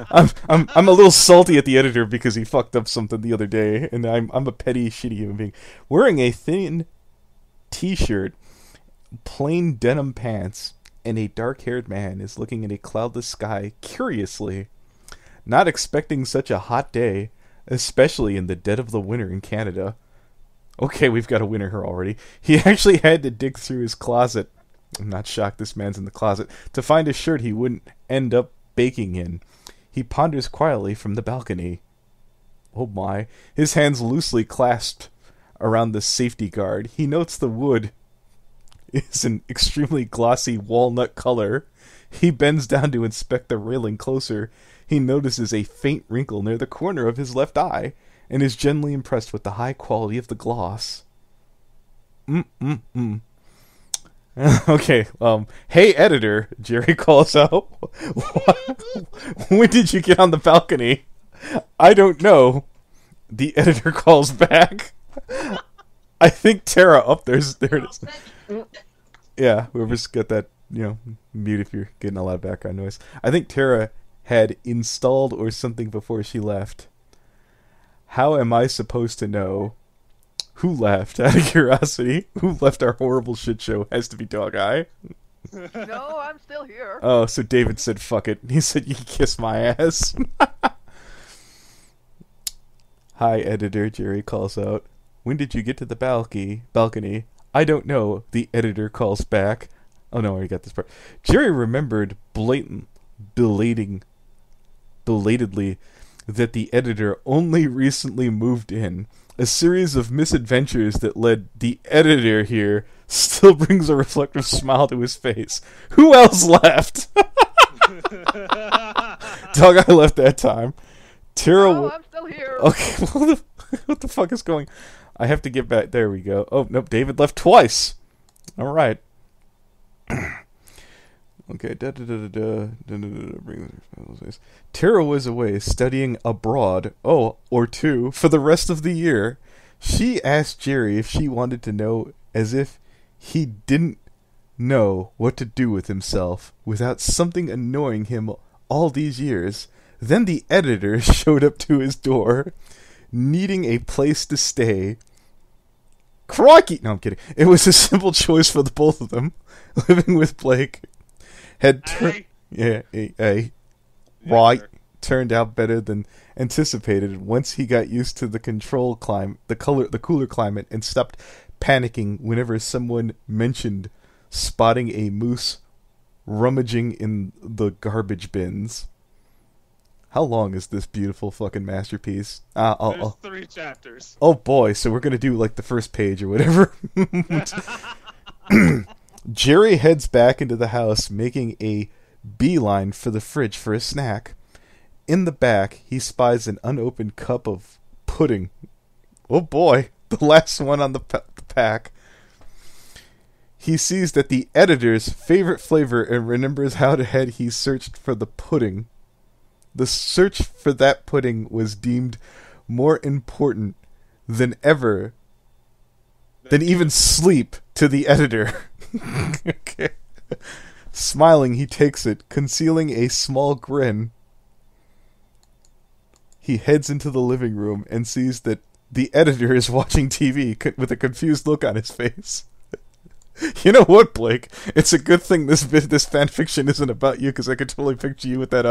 I'm a little salty at the editor because he fucked up something the other day, and I'm a petty, shitty human being. Wearing a thin t-shirt, plain denim pants, and a dark-haired man is looking at a cloudless sky curiously, not expecting such a hot day, especially in the dead of the winter in Canada. Okay, we've got a winner here already. He actually had to dig through his closet. I'm not shocked this man's in the closet to find a shirt he wouldn't end up baking in. He ponders quietly from the balcony. Oh my. His hands loosely clasped around the safety guard. He notes the wood is an extremely glossy walnut color. He bends down to inspect the railing closer. He notices a faint wrinkle near the corner of his left eye and is genuinely impressed with the high quality of the gloss. Okay, hey editor, Jerry calls out. When did you get on the balcony? I don't know. The editor calls back. I think Tara up there it is. Yeah, whoever's got that, mute if you're getting a lot of background noise. I think Tara had installed or something before she left. How am I supposed to know? Who left? Out of curiosity, who left our horrible shit show? Has to be Dog Eye. No, I'm still here. Oh, so David said fuck it. He said you can kiss my ass. Hi, editor, Jerry calls out. When did you get to the balcony? I don't know, the editor calls back. Oh no, I already got this part. Jerry remembered belatedly that the editor only recently moved in. A series of misadventures that led the editor here still brings a reflective smile to his face. Who else left? Dog Eye left that time. Tara. No, I'm still here. Okay, what the fuck is going? I have to get back. There we go. Oh nope, David left twice. All right. Okay. Tara was away studying abroad, or two, for the rest of the year. She asked Jerry if she wanted to know, as if he didn't know what to do with himself without something annoying him all these years. Then the editor showed up to his door, needing a place to stay. Crikey! No, I'm kidding. It was a simple choice for the both of them. Living with Blake had turned out better than anticipated once he got used to the cooler climate, and stopped panicking whenever someone mentioned spotting a moose rummaging in the garbage bins. How long is this beautiful fucking masterpiece? There's 3 chapters. Oh boy, so we're gonna do like the first page or whatever. Jerry heads back into the house, making a beeline for the fridge for a snack. In the back, he spies an unopened cup of pudding. Oh boy, the last one on the pack. He sees that the editor's favorite flavor and remembers how he searched for the pudding. The search for that pudding was deemed more important than even sleep to the editor. Okay. Smiling, he takes it, concealing a small grin. He heads into the living room and sees that the editor is watching TV with a confused look on his face. You know what, Blake? It's a good thing this fanfiction isn't about you, because I could totally picture you with that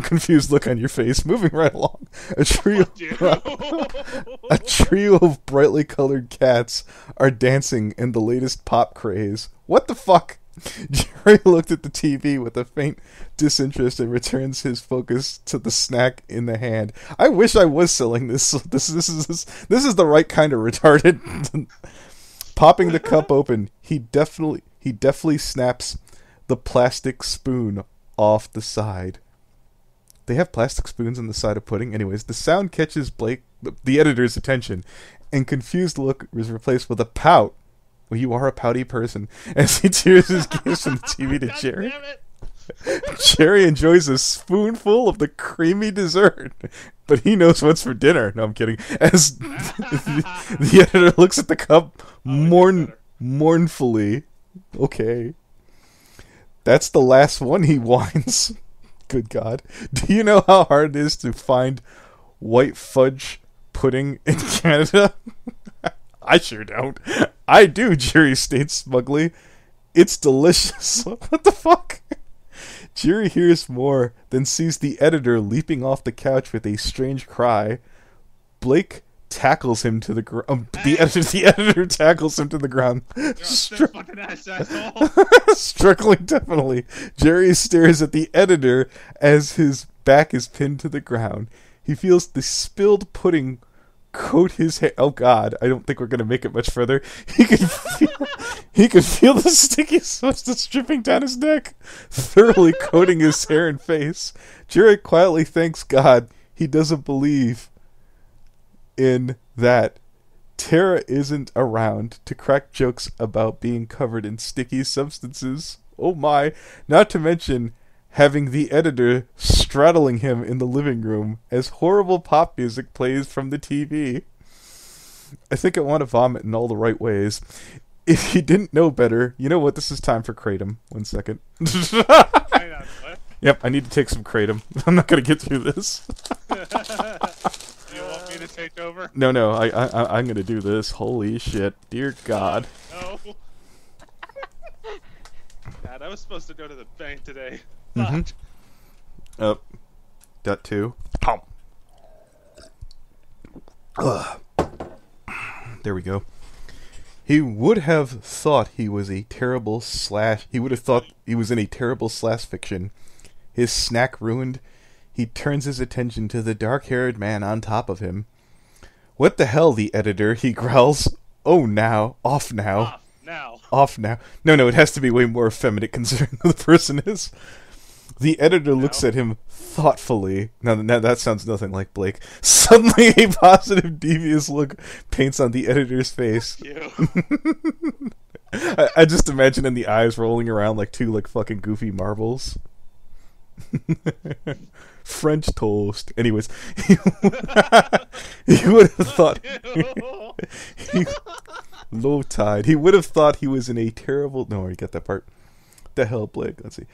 confused look on your face. Moving right along. A trio of brightly colored cats are dancing in the latest pop craze. What the fuck? Jerry looked at the TV with a faint disinterest and returns his focus to the snack in the hand. I wish I was selling this. This is the right kind of retarded. Popping the cup open, he deftly snaps the plastic spoon off the side. They have plastic spoons on the side of pudding. Anyways, the sound catches Blake, the editor's attention, and confused look is replaced with a pout. Well, you are a pouty person. As he tears his gaze from the TV to Jerry. Jerry enjoys a spoonful of the creamy dessert, but he knows what's for dinner. No, I'm kidding. As the editor looks at the cup mournfully. Okay. That's the last one he whines. Good God. Do you know how hard it is to find white fudge pudding in Canada? I sure don't. I do, Jerry states smugly. It's delicious. What the fuck? Jerry hears more, then sees the editor leaping off the couch with a strange cry. Blake tackles him to the ground. The editor tackles him to the ground. Struggling definitely. Jerry stares at the editor as his back is pinned to the ground. He feels the spilled pudding coat his hair. Oh God, I don't think we're gonna make it much further. He could feel the sticky substance dripping down his neck, thoroughly coating his hair and face. Jerry quietly thanks God he doesn't believe in that Tara isn't around to crack jokes about being covered in sticky substances. Oh my, not to mention having the editor straddling him in the living room as horrible pop music plays from the TV. I think I want to vomit in all the right ways. If you didn't know better, you know what? This is time for Kratom. 1 second. Yep, I need to take some Kratom. I'm not going to get through this. Do you want me to take over? No, I'm going to do this. Holy shit. Dear God. No. God, I was supposed to go to the bank today. Mm-hmm. Up. Dot 2. There we go. He would have thought he was a terrible slash. He would have thought he was in a terrible slash fiction. His snack ruined, he turns his attention to the dark-haired man on top of him. What the hell, the editor, he growls. Oh, now. Off now. Off now. No, it has to be way more effeminate considering who the person is. The editor looks at him thoughtfully. Now that sounds nothing like Blake. Suddenly a positive, devious look paints on the editor's face. I just imagine in the eyes rolling around like two like fucking goofy marbles. French toast. Anyways, he would have thought low tide. He would have thought he was in a terrible. No, you got that part. The hell, Blake. Let's see.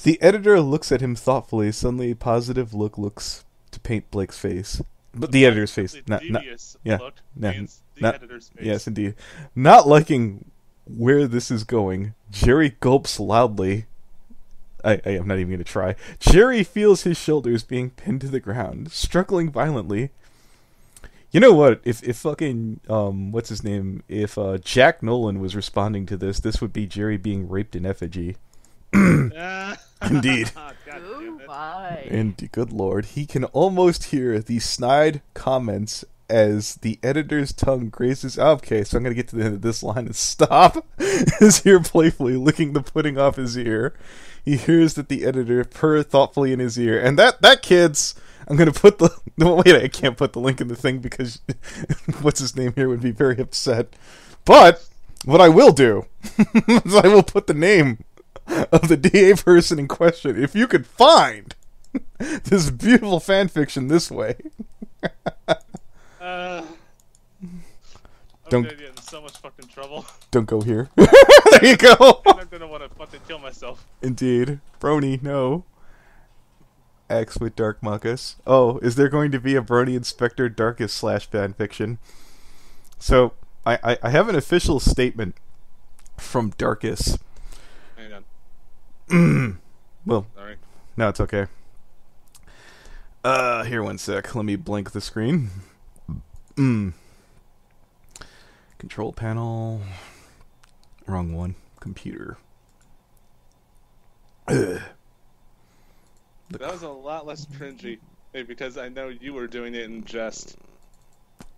The editor looks at him thoughtfully. Suddenly, a positive look looks to paint Blake's face, but the editor's face. Not editor's face. Yes, indeed. Not liking where this is going, Jerry gulps loudly. I am not even going to try. Jerry feels his shoulders being pinned to the ground, struggling violently. You know what? If fucking what's his name? If Jack Nolan was responding to this, this would be Jerry being raped in effigy. Indeed. And good lord, he can almost hear the snide comments as the editor's tongue grazes. Okay, so I'm gonna get to the end of this line and stop. His ear playfully licking the pudding off his ear. He hears that the editor purr thoughtfully in his ear, and that kid's. I'm gonna put the. No, wait, I can't put the link in the thing because what's his name here would be very upset. But what I will do is I will put the name of the DA person in question. If you could find this beautiful fan fiction this way. I'm gonna get in so much fucking trouble. Don't go here. There you go. I'm gonna want to fucking kill myself. Indeed. Brony, no. X with Dark Muckus. Oh, is there going to be a Brony Inspector Darkest / fanfiction? So, I have an official statement from Darkest. Hang on. Well, sorry. No, it's okay. Here, 1 sec. Let me blink the screen. Control panel. Wrong one. Computer. That was a lot less cringy because I know you were doing it in jest.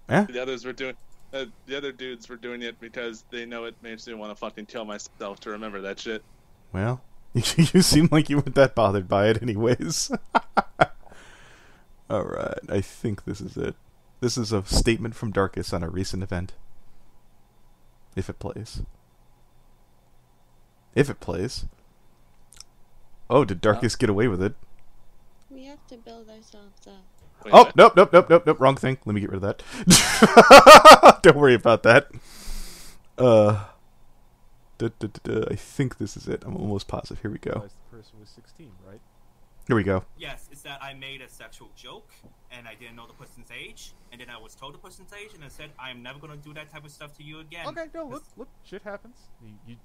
Yeah? The others were doing. The other dudes were doing it because they know it makes me want to fucking kill myself to remember that shit. Well, you seem like you weren't that bothered by it anyways. Alright, I think this is it. This is a statement from Darkest on a recent event. If it plays. If it plays. Oh, did Darkest get away with it? We have to build ourselves up. Wait, oh, what? nope, wrong thing. Let me get rid of that. Don't worry about that. I think this is it. I'm almost positive. Here we go. The person was 16, right? Here we go. Yes, it's that I made a sexual joke, and I didn't know the person's age, and then I was told the person's age, and I said, I'm never going to do that type of stuff to you again. Okay, no, look, shit happens. You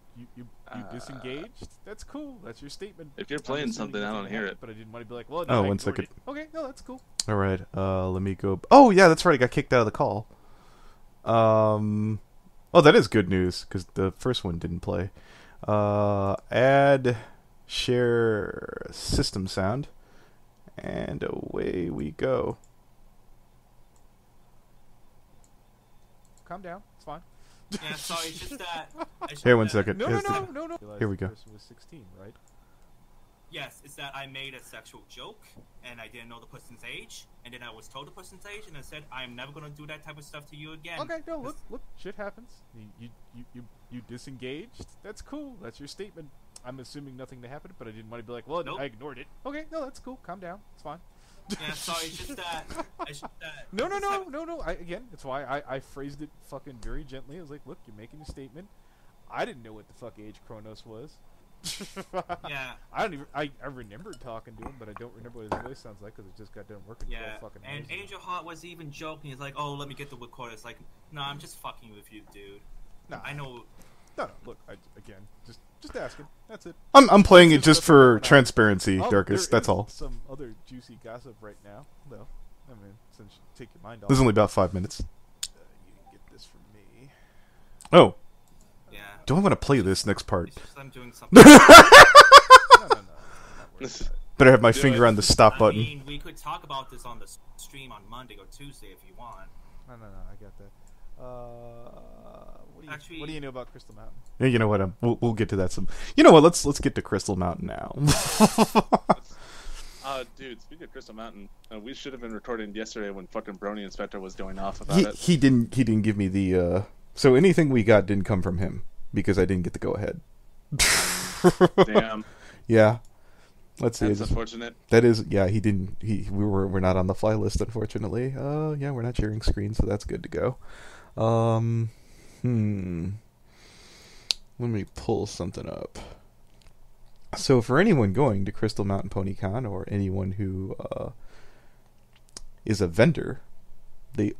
disengaged. That's cool. That's your statement. If you're playing something, I don't hear it. But I didn't want to be like, well, Oh, no, 1 second. Okay, no, that's cool. All right. Let me go. Oh, yeah, that's right. I got kicked out of the call. Oh, that is good news because the first one didn't play. Add, share, system sound, and away we go. Calm down. It's fine. Yeah, sorry, it's just that... Here, 1 second. No. Here we go. The person was 16, right? Yes, it's that I made a sexual joke, and I didn't know the person's age, and then I was told the person's age, and I said, I'm never going to do that type of stuff to you again. Okay, no, look, shit happens. You disengaged. That's cool. That's your statement. I'm assuming nothing happened, but I didn't want to be like, well, Nope. I ignored it. Okay, no, that's cool. Calm down. It's fine. Yeah, sorry, it's just that... No. Again, that's why I phrased it fucking very gently. I was like, look, you're making a statement. I didn't know what the fuck age Kronos was. Yeah. I remember talking to him, but I don't remember what his voice sounds like because it just got done working. Yeah, fucking and amazing. Angel Heart was even joking. He's like, oh, let me get the recorder. It's like, no, I'm just fucking with you, dude. No. I know... No, look, again, just asking. That's it. I'm playing it just for transparency, Oh, Darkus. there That's is all. Some other juicy gossip right now, though. I mean, since you take your mind off. This is only about 5 minutes. You can get this from me. Oh. Yeah. Do I want to play this next part? It's just I'm doing something. No. Better have my finger on the stop I button. mean, we could talk about this on the stream on Monday or Tuesday if you want. No, I got that. What do you know about Crystal Mountain? Yeah, you know what? We'll get to that some. You know what? Let's get to Crystal Mountain now. Dude, speaking of Crystal Mountain, we should have been recording yesterday when fucking Brony Inspector was going off about it. He didn't give me the. So anything we got didn't come from him because I didn't get the go ahead. Damn. Yeah. Let's see. That's unfortunate. That is, yeah. He didn't. We're not on the fly list, unfortunately. Yeah, we're not sharing screens, so that's good to go. Let me pull something up. So for anyone going to Crystal Mountain PonyCon or anyone who is a vendor, they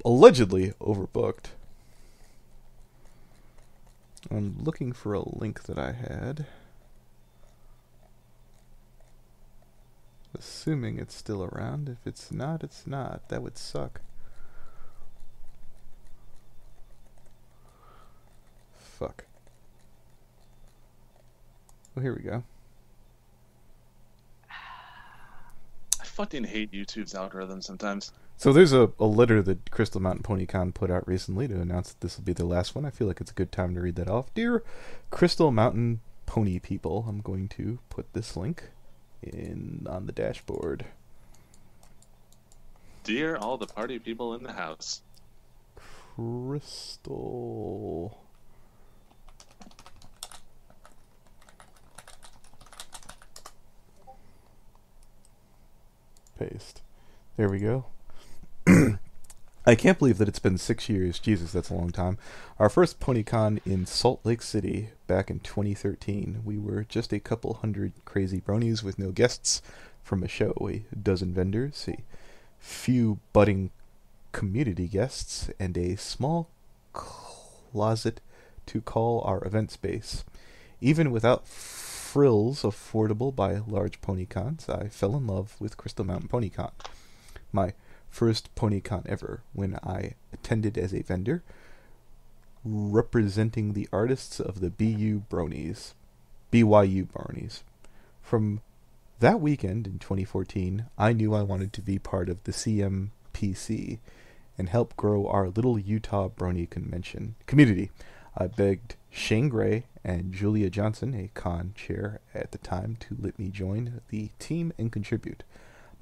allegedly overbooked. I'm looking for a link that I had. Assuming it's still around. If it's not, it's not. That would suck. Fuck. Oh, here we go. I fucking hate YouTube's algorithm sometimes. So there's a letter that Crystal Mountain PonyCon put out recently to announce that this will be their last one. I feel like it's a good time to read that off. Dear Crystal Mountain Pony people, I'm going to put this link on the dashboard. Dear all the party people in the house. Crystal... Paste. There we go. I can't believe that it's been 6 years. Jesus, that's a long time. Our first PonyCon in Salt Lake City back in 2013. We were just a couple hundred crazy bronies with no guests from a show, a dozen vendors, a few budding community guests, and a small closet to call our event space. Even without frills affordable by large PonyCons, I fell in love with Crystal Mountain PonyCon. My first PonyCon ever, when I attended as a vendor, representing the artists of the BYU Bronies. From that weekend in 2014, I knew I wanted to be part of the CMPC and help grow our little Utah Brony community. I begged Shane Gray and Julia Johnson, a con chair at the time, to let me join the team and contribute.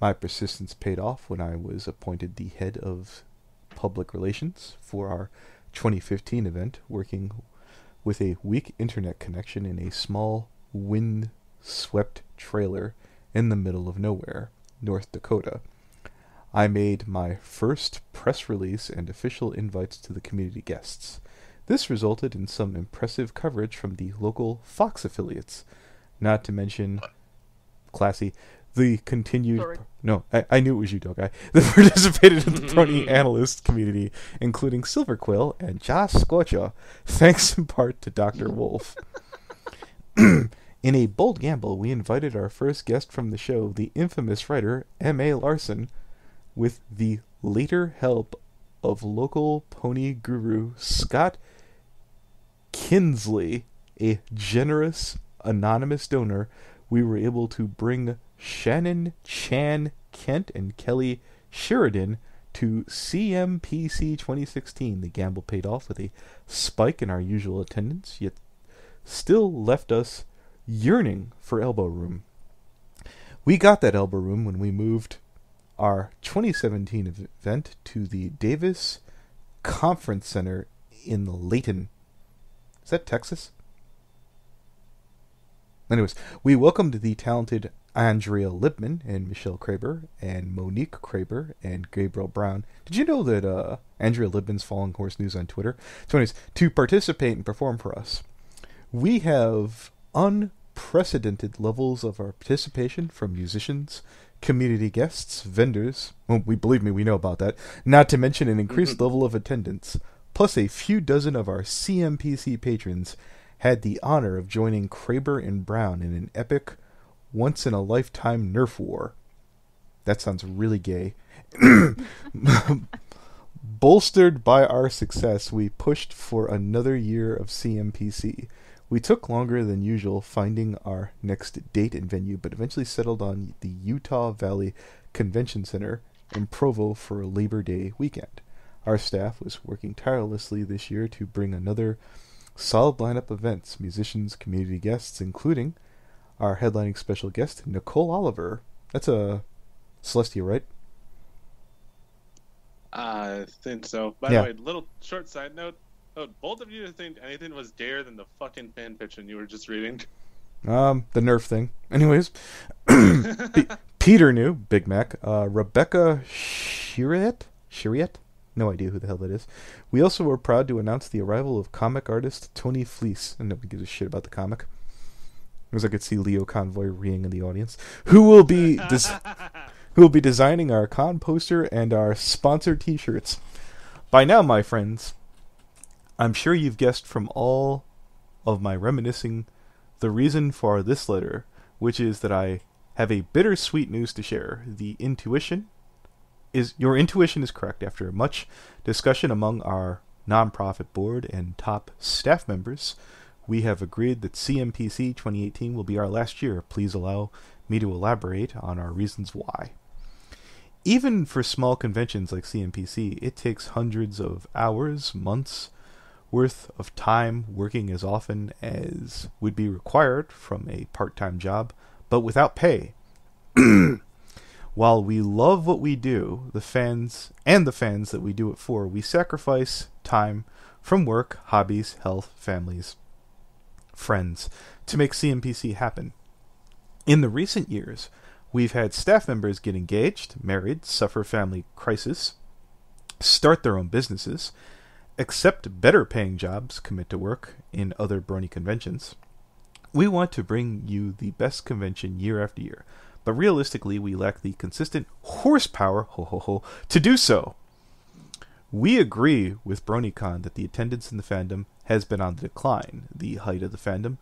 My persistence paid off when I was appointed the head of public relations for our 2015 event, working with a weak internet connection in a small, wind-swept trailer in the middle of nowhere, North Dakota. I made my first press release and official invites to the community guests. This resulted in some impressive coverage from the local Fox affiliates, not to mention, classy, the continued... Sorry. No, I knew it was you, dog guy. That participated in the Brony analyst community, including Silverquill and Josh Scorcher, thanks in part to Dr. Wolf. In a bold gamble, we invited our first guest from the show, the infamous writer M.A. Larson, with the later help of local pony guru Scott Kinsley, a generous anonymous donor. We were able to bring Shannon Chan Kent and Kelly Sheridan to CMPC 2016. The gamble paid off with a spike in our usual attendance, yet still left us yearning for elbow room. We got that elbow room when we moved our 2017 event to the Davis Conference Center in Layton. Is that Texas? Anyways, we welcomed the talented Andrea Lipman and Michelle Kraber and Monique Kraber and Gabriel Brown. Did you know that Andrea Lipman's following Horse News on Twitter? So anyways, to participate and perform for us. We have unprecedented levels of our participation from musicians, community guests, vendors. Well, believe me, we know about that. Not to mention an increased level of attendance. Plus a few dozen of our CMPC patrons had the honor of joining Kraber and Brown in an epic, once-in-a-lifetime Nerf war. That sounds really gay. Bolstered by our success, we pushed for another year of CMPC. We took longer than usual finding our next date and venue, but eventually settled on the Utah Valley Convention Center in Provo for Labor Day weekend. Our staff was working tirelessly this year to bring another solid lineup of events, musicians, community guests, including our headlining special guest, Nicole Oliver. That's a Celestia, right? I think so. By Yeah. the way, little short side note. Oh, both of you think anything was gayer than the fucking fanfiction you were just reading? The Nerf thing. Anyways, Peter knew, Big Mac. Rebecca Shiriet? No idea who the hell that is. We also were proud to announce the arrival of comic artist Tony Fleece, and nobody gives a shit about the comic. Because I could see Lio Convoy reeing in the audience. Who will be designing our con poster and our sponsored t-shirts. By now, my friends, I'm sure you've guessed from all of my reminiscing the reason for this letter, which is that I have a bittersweet news to share. Your intuition is correct. After much discussion among our nonprofit board and top staff members, we have agreed that CMPC 2018 will be our last year. Please allow me to elaborate on our reasons why. Even for small conventions like CMPC, it takes hundreds of hours, months worth of time working as often as would be required from a part-time job, but without pay. While we love what we do, the fans that we do it for, we sacrifice time from work, hobbies, health, families, friends to make CMPC happen. In the recent years, we've had staff members get engaged, married, suffer family crisis, start their own businesses, accept better paying jobs, commit to work in other Brony conventions. We want to bring you the best convention year after year, but realistically we lack the consistent horsepower to do so. We agree with BronyCon that the attendance in the fandom has been on the decline. The height of the fandom,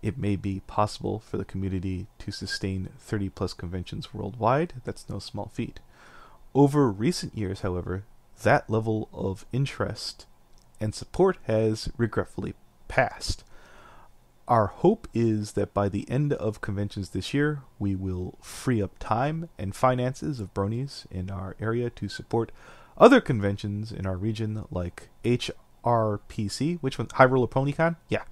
it may be possible for the community to sustain 30 plus conventions worldwide. That's no small feat. Over recent years, however, that level of interest and support has regretfully passed. Our hope is that by the end of conventions this year, we will free up time and finances of Bronies in our area to support other conventions in our region like HRPC, which one? High Roller PonyCon? Yeah.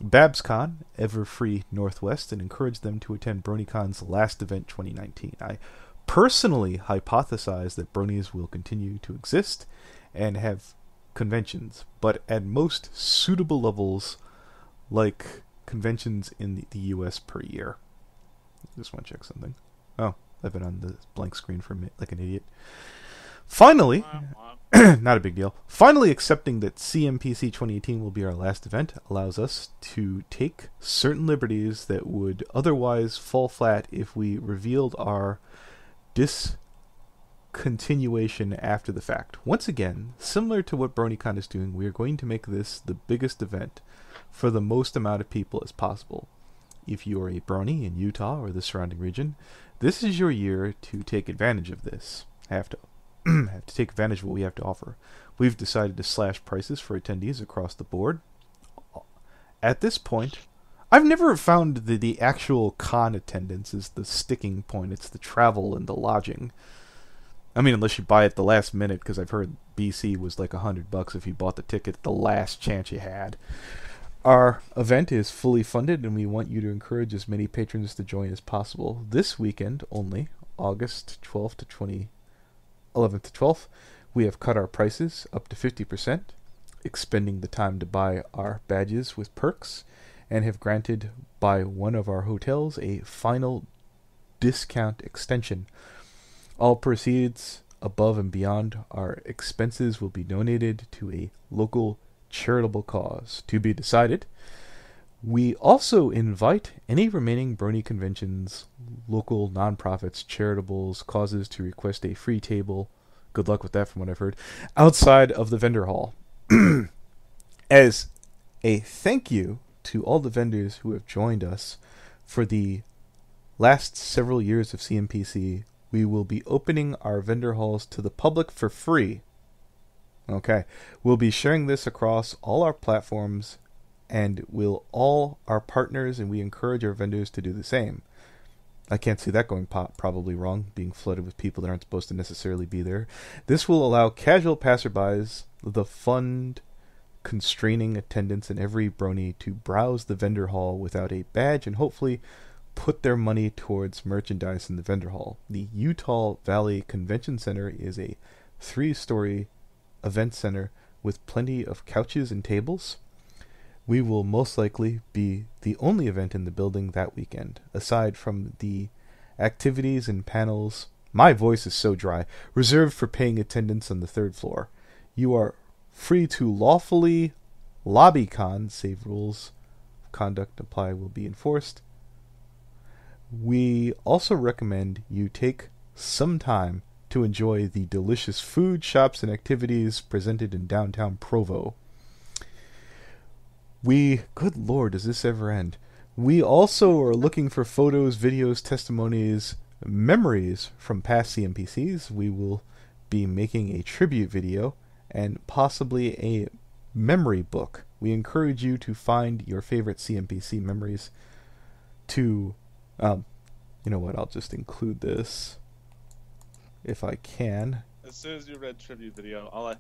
BabsCon, Everfree Northwest, and encourage them to attend BronyCon's last event 2019. I personally hypothesize that Bronies will continue to exist and have conventions, but at most suitable levels like conventions in the US per year. Just want to check something. Oh, I've been on the blank screen for a minute like an idiot. Finally, not a big deal. Finally accepting that CMPC 2018 will be our last event allows us to take certain liberties that would otherwise fall flat if we revealed our discontinuation after the fact. Once again, similar to what BronyCon is doing, we are going to make this the biggest event for the most amount of people as possible. If you are a Brony in Utah or the surrounding region, this is your year to take advantage of this. Have to take advantage of what we have to offer. We've decided to slash prices for attendees across the board. At this point, I've never found the actual con attendance is the sticking point. It's the travel and the lodging. I mean, unless you buy it the last minute, because I've heard BC was like $100 if you bought the ticket the last chance you had. Our event is fully funded, and we want you to encourage as many patrons to join as possible. This weekend only, August 11th to 12th, we have cut our prices up to 50%, expending the time to buy our badges with perks, and have granted by one of our hotels a final discount extension. All proceeds above and beyond our expenses will be donated to a local charitable cause. To be decided. We also invite any remaining Brony conventions, local nonprofits, charitables, causes to request a free table. Good luck with that from what I've heard. Outside of the vendor hall. As a thank you to all the vendors who have joined us for the last several years of CMPC, we will be opening our vendor halls to the public for free. Okay. We'll be sharing this across all our platforms, and will all our partners, and we encourage our vendors to do the same. I can't see that going probably wrong, being flooded with people that aren't supposed to necessarily be there. This will allow casual passerbys the fund constraining attendance in every Brony to browse the vendor hall without a badge and hopefully put their money towards merchandise in the vendor hall. The Utah Valley Convention Center is a 3-story event center with plenty of couches and tables. We will most likely be the only event in the building that weekend, aside from the activities and panels. My voice is so dry. Reserved for paying attendance on the 3rd floor. You are free to lawfully lobby con, save rules of conduct apply will be enforced. We also recommend you take some time to enjoy the delicious food, shops, and activities presented in downtown Provo. Good lord, does this ever end? We also are looking for photos, videos, testimonies, memories from past CMPCs. We will be making a tribute video and possibly a memory book. We encourage you to find your favorite CMPC memories to, you know what, I'll just include this if I can. As soon as you read tribute video, all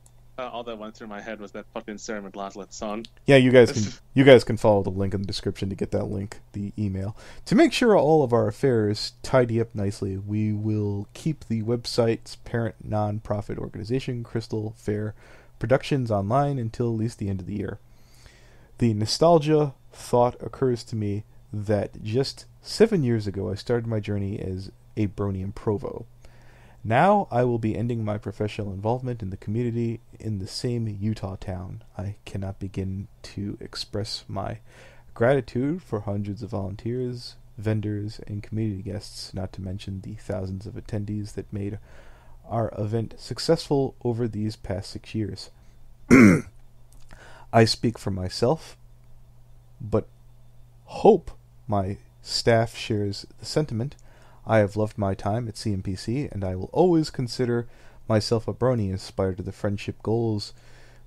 that went through my head was that fucking Sarah McLachlan song. Yeah, you guys can follow the link in the description to get that link, the email. To make sure all of our affairs tidy up nicely, we will keep the website's parent non-profit organization, Crystal Fair Productions, online until at least the end of the year. The nostalgia thought occurs to me that just 7 years ago I started my journey as a Brony in Provo. Now I will be ending my professional involvement in the community in the same Utah town. I cannot begin to express my gratitude for hundreds of volunteers, vendors, and community guests, not to mention the thousands of attendees that made our event successful over these past 6 years. I speak for myself, but hope my staff shares the sentiment. I have loved my time at CMPC, and I will always consider myself a Brony inspired to the friendship goals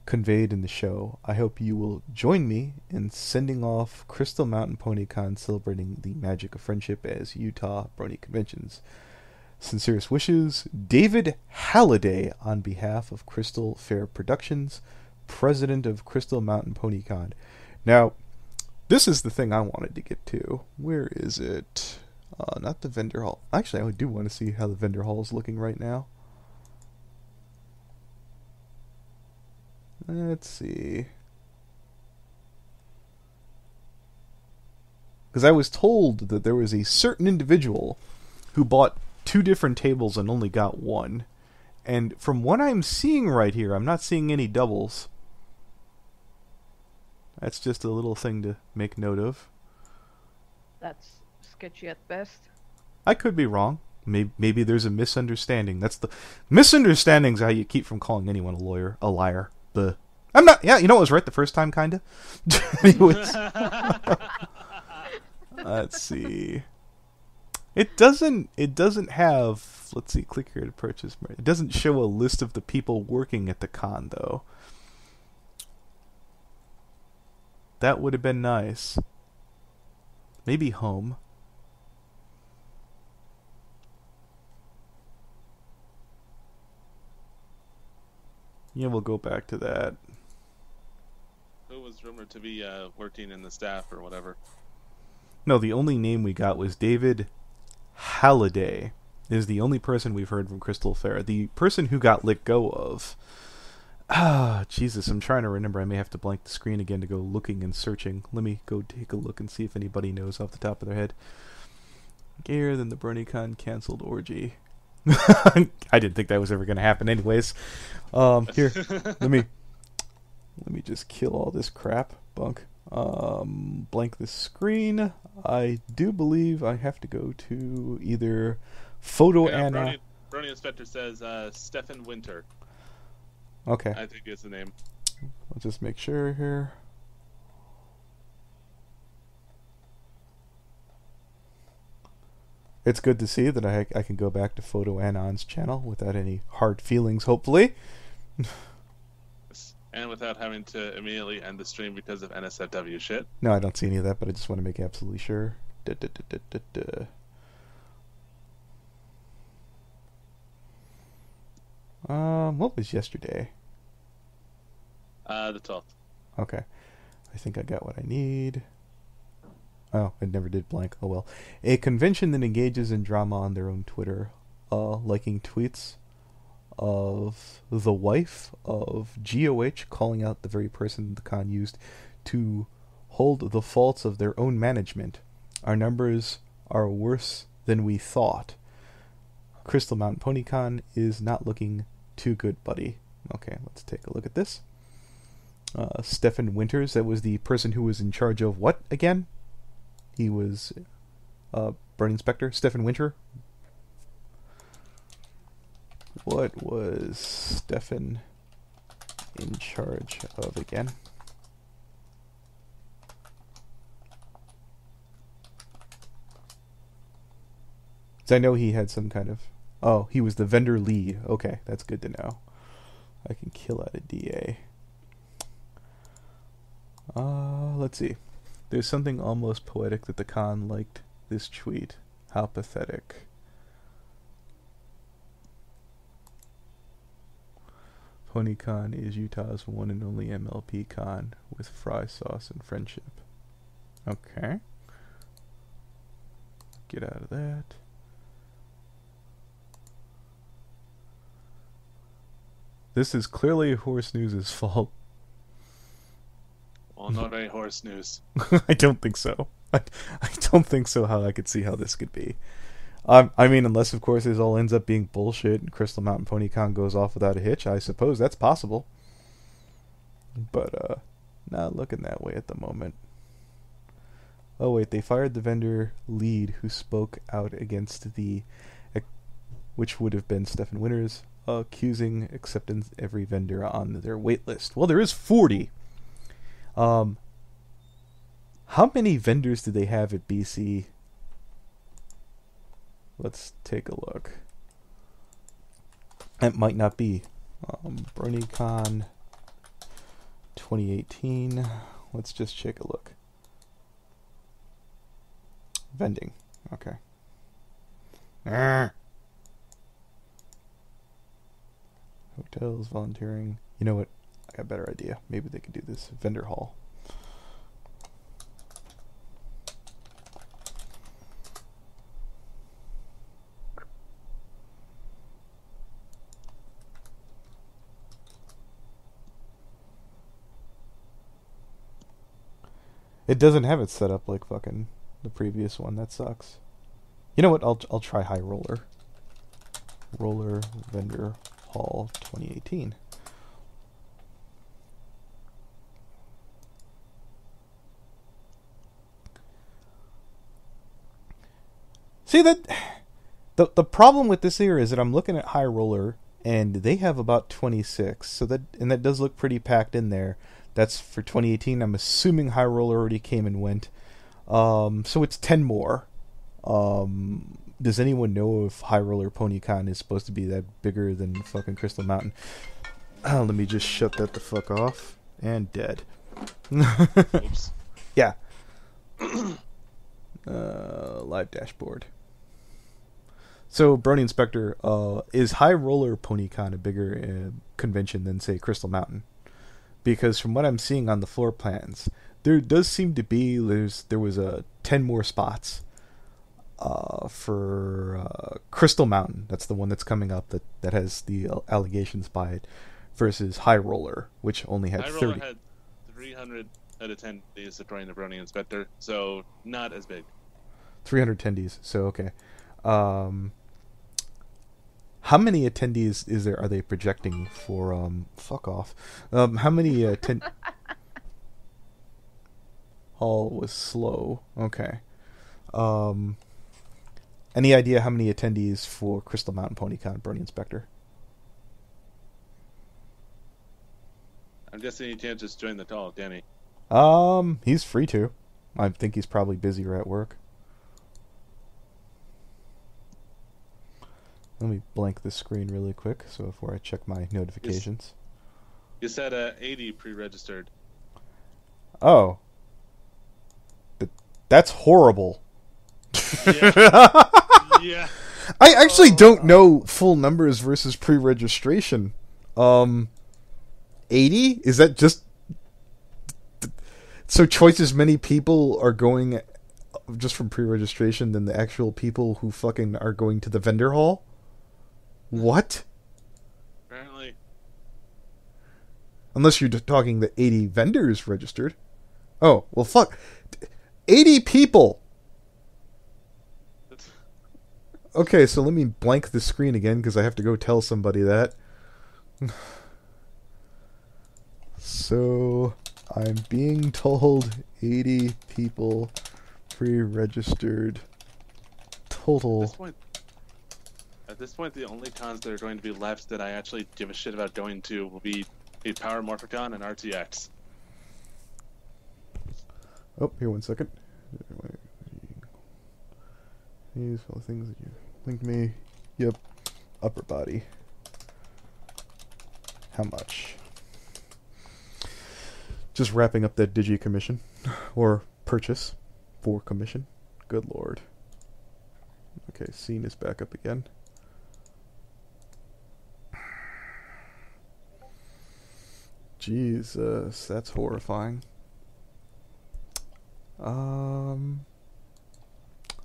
conveyed in the show. I hope you will join me in sending off Crystal Mountain PonyCon, celebrating the magic of friendship as Utah Brony Conventions. Sincerest wishes, David Halliday, on behalf of Crystal Fair Productions, president of Crystal Mountain PonyCon. Now, this is the thing I wanted to get to. Where is it? Not the vendor hall. Actually, I do want to see how the vendor hall is looking right now. Let's see. Because I was told that there was a certain individual who bought 2 different tables and only got one. And from what I'm seeing right here, I'm not seeing any doubles. That's just a little thing to make note of. That's sketchy at best. I could be wrong. Maybe there's a misunderstanding. That's the misunderstanding's how you keep from calling anyone a liar. I'm not. Yeah, you know, I was right the first time, kinda. Anyways, let's see. It doesn't have. Let's see. Click here to purchase. It doesn't show a list of the people working at the con, though. That would have been nice. Maybe home. Yeah, we'll go back to that. Who was rumored to be working in the staff or whatever? No, the only name we got was David Halliday. Is the only person we've heard from Crystal Fair. The person who got let go of. Jesus, I'm trying to remember. I may have to blank the screen again to go looking and searching. Let me go take a look and see if anybody knows off the top of their head. Gayer than the BronyCon canceled orgy. I didn't think that was ever going to happen anyways. Here, let me just kill all this crap, bunk. Blank the screen. I do believe I have to go to either Photo Anna. Brony Inspector says Stefan Winter. Okay. I think is the name. Let's just make sure here. It's good to see that I can go back to Photo Anon's channel without any hard feelings, hopefully. And without having to immediately end the stream because of NSFW shit. No, I don't see any of that, but I just want to make absolutely sure. What was yesterday? The 12th. Okay. I think I got what I need. Oh, it never did blank. Oh well. A convention that engages in drama on their own Twitter, liking tweets of the wife of GOH calling out the very person the con used to hold the faults of their own management. Our numbers are worse than we thought. Crystal Mountain PonyCon is not looking too good, buddy. Okay, let's take a look at this. Stefan Winters, that was the person who was in charge of what again? He was Burn Inspector. Stefan Winter. What was Stefan in charge of again? So I know he had some kind of... Oh, he was the vendor lead. Okay, that's good to know. I can kill out a DA. Let's see. There's something almost poetic that the con liked this tweet. How pathetic. PonyCon is Utah's one and only MLP con with fry sauce and friendship. Okay. Get out of that. This is clearly Horse News' fault. Well, not any horse news. I don't think so. I don't think so how I could see how this could be. I mean, unless, of course, this all ends up being bullshit and Crystal Mountain PonyCon goes off without a hitch, I suppose that's possible. But, not looking that way at the moment. Oh, wait, they fired the vendor lead who spoke out against the... which would have been Stefan Winters, accusing acceptance every vendor on their wait list. Well, there is 40. How many vendors do they have at BC? Let's take a look. That might not be. BronyCon 2018. Let's just check a look. Vending. Okay. Hotels, volunteering. You know what? I got a better idea. Maybe they could do this. Vendor hall. It doesn't have it set up like fucking the previous one. That sucks. You know what? I'll try high roller. Roller vendor Hall 2018. See that the problem with this here is that I'm looking at High Roller and they have about 26, so that does look pretty packed in there. That's for 2018. I'm assuming High Roller already came and went, so it's 10 more. Does anyone know if High Roller PonyCon is supposed to be that bigger than fucking Crystal Mountain? Let me just shut that the fuck off. And dead. Oops. Yeah. Live dashboard. So, Brony Inspector, is High Roller PonyCon a bigger convention than, say, Crystal Mountain? Because from what I'm seeing on the floor plans, there does seem to be, there was 10 more spots for Crystal Mountain. That's the one that's coming up that has the allegations by it, versus High Roller, which only had High 30. Roller had 300 attendees according to Brony Inspector, so not as big. 300 attendees, so okay. How many attendees are they projecting for, fuck off. How many Hall was slow. Okay. Any idea how many attendees for Crystal Mountain PonyCon, Brony Inspector? I'm guessing he can't just join the call, can he? He's free to. I think he's probably busy or at work. Let me blank the screen really quick, so before I check my notifications. You said 80 pre-registered. Oh. That's horrible. Yeah. Yeah. I actually don't know full numbers versus pre-registration. 80? Is that just... So twice as many people are going just from pre-registration than the actual people who fucking are going to the vendor hall? What? Apparently. Unless you're talking the 80 vendors registered. Oh, well fuck. 80 people! Okay, so let me blank the screen again, because I have to go tell somebody that. So, I'm being told 80 people pre-registered total. At this point, the only cons that are going to be left that I actually give a shit about going to will be Power Morphicon and RTX. Oh, here, 1 second. These are the things that you linked me. Yep. Upper body. How much? Just wrapping up that digi commission. Or purchase for commission. Good lord. Okay, scene is back up again. Jesus, that's horrifying.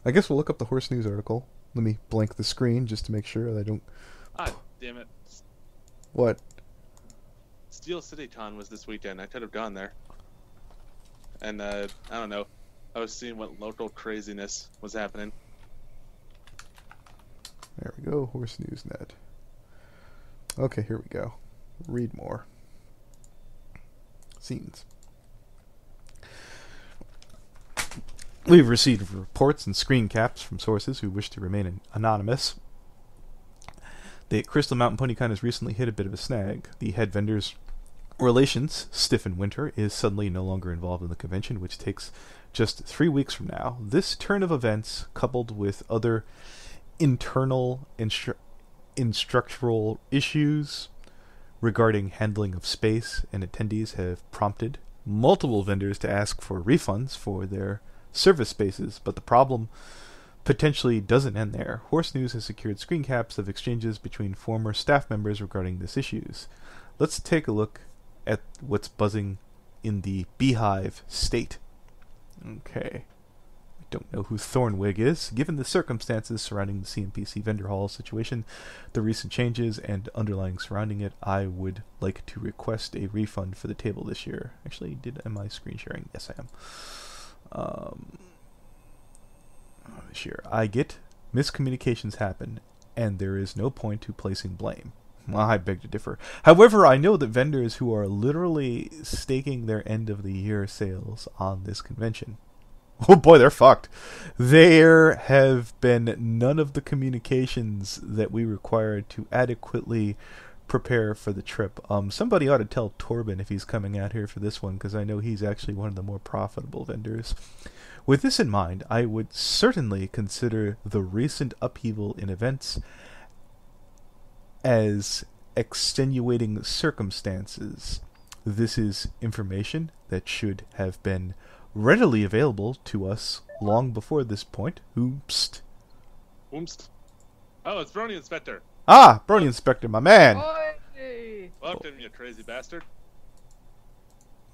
I guess we'll look up the Horse News article. Let me blank the screen just to make sure that I don't... Ah, damn it. What? Steel City Con was this weekend. I could have gone there. And, I don't know. I was seeing what local craziness was happening. There we go, Horse News Net. Okay, here we go. Read more. Scenes. We've received reports and screen caps from sources who wish to remain anonymous. The Crystal Mountain PonyCon has recently hit a bit of a snag. The head vendor's relations, Stiffen Winter, is suddenly no longer involved in the convention, which takes just 3 weeks from now. This turn of events, coupled with other internal and structural issues regarding handling of space and attendees, have prompted multiple vendors to ask for refunds for their service spaces, but the problem potentially doesn't end there. Horse News has secured screen caps of exchanges between former staff members regarding this issues. Let's take a look at what's buzzing in the Beehive state. Okay. I don't know who Thornwig is. Given the circumstances surrounding the CMPC vendor hall situation, the recent changes and underlying surrounding it, I would like to request a refund for the table this year. Actually, am I screen sharing? Yes, I am. This year, I get miscommunications happen, and there is no point to placing blame. Well, I beg to differ. However, I know that vendors who are literally staking their end of the year sales on this convention. Oh boy, they're fucked. There have been none of the communications that we required to adequately prepare for the trip. Somebody ought to tell Torben if he's coming out here for this one, because I know he's actually one of the more profitable vendors. With this in mind, I would certainly consider the recent upheaval in events as extenuating circumstances. This is information that should have been readily available to us long before this point. Oopst. Oomst. Oh, it's Brony Inspector. Ah, Brony Inspector, my man. Hey. Welcome, you crazy bastard.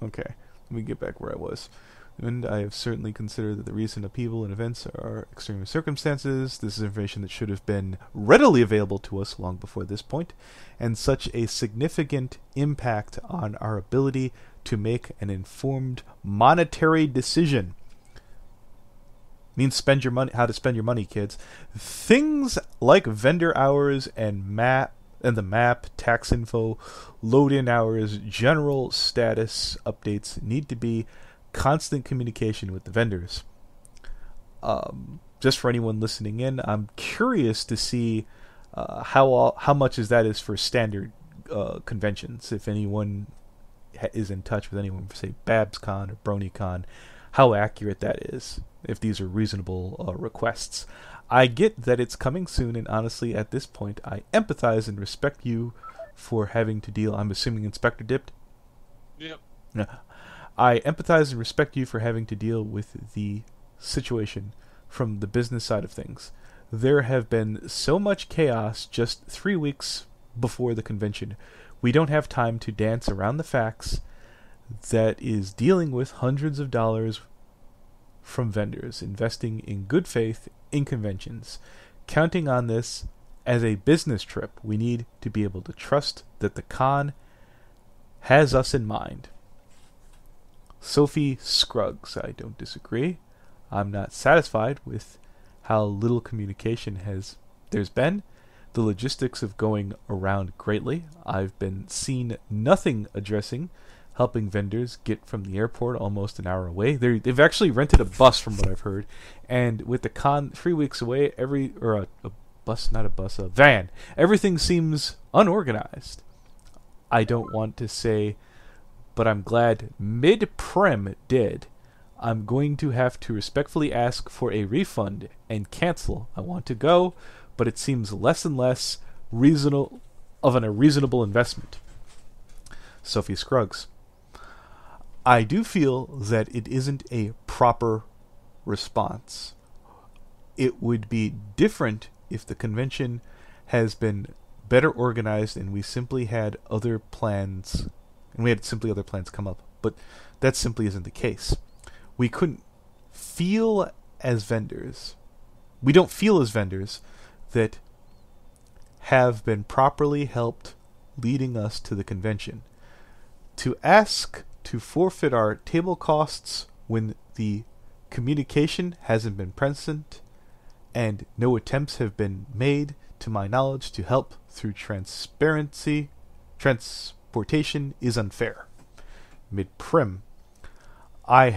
Okay, let me get back where I was. And I have certainly considered that the recent upheaval in events are extreme circumstances. This is information that should have been readily available to us long before this point, and such a significant impact on our ability to make an informed monetary decision. Means spend your money. How to spend your money, kids. Things like vendor hours and the map, tax info, load-in hours, general status updates need to be constant communication with the vendors. Just for anyone listening in, I'm curious to see how much that is for standard conventions. If anyone is in touch with anyone for, say, BabsCon or BronyCon, how accurate that is, if these are reasonable requests. I get that it's coming soon, and honestly, at this point, I empathize and respect you for having to deal. I'm assuming Inspector dipped? Yep. Yeah. I empathize and respect you for having to deal with the situation from the business side of things. There have been so much chaos just 3 weeks before the convention. We don't have time to dance around the facts. That is dealing with hundreds of dollars from vendors, investing in good faith in conventions. Counting on this as a business trip, we need to be able to trust that the con has us in mind. Sophie Scruggs, I don't disagree. I'm not satisfied with how little communication there's been. The logistics of going around greatly. I've been seen nothing addressing helping vendors get from the airport almost an hour away. They've actually rented a bus from what I've heard, and with the con 3 weeks away, a van. Everything seems unorganized. I don't want to say, but I'm glad mid-prem did. I'm going to have to respectfully ask for a refund and cancel. I want to go, but it seems less and less reasonable investment. Sophie Scruggs. I do feel that it isn't a proper response. It would be different if the convention has been better organized and we simply had other plans, come up. But that simply isn't the case. We couldn't feel as vendors. We don't feel as vendors that have been properly helped leading us to the convention. To ask to forfeit our table costs when the communication hasn't been present and no attempts have been made, to my knowledge, to help through transportation is unfair. Mid-prim. I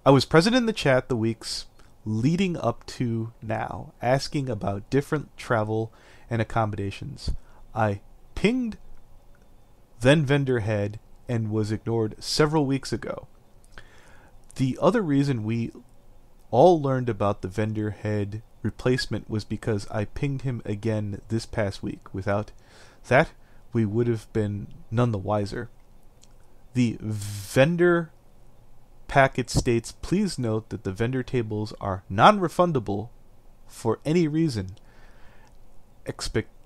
was present in the chat the weeks leading up to now, asking about different travel and accommodations. I pinged then vendor head and was ignored several weeks ago. The other reason we all learned about the vendor head replacement was because I pinged him again this past week. Without that, we would have been none the wiser. The vendor packet states, please note that the vendor tables are non-refundable for any reason.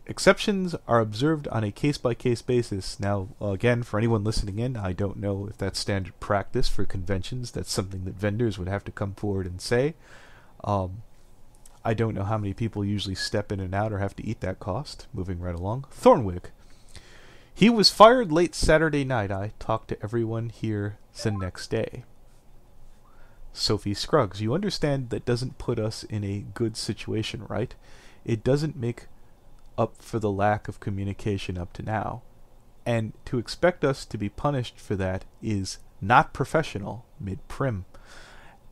Exceptions are observed on a case-by-case basis. Now, again, for anyone listening in, I don't know if that's standard practice for conventions. That's something that vendors would have to come forward and say. I don't know how many people usually step in and out or have to eat that cost. Moving right along. Thornwick. He was fired late Saturday night. I talked to everyone here the next day. Sophie Scruggs. You understand that doesn't put us in a good situation, right? It doesn't make up for the lack of communication up to now. And to expect us to be punished for that is not professional, mid-prim.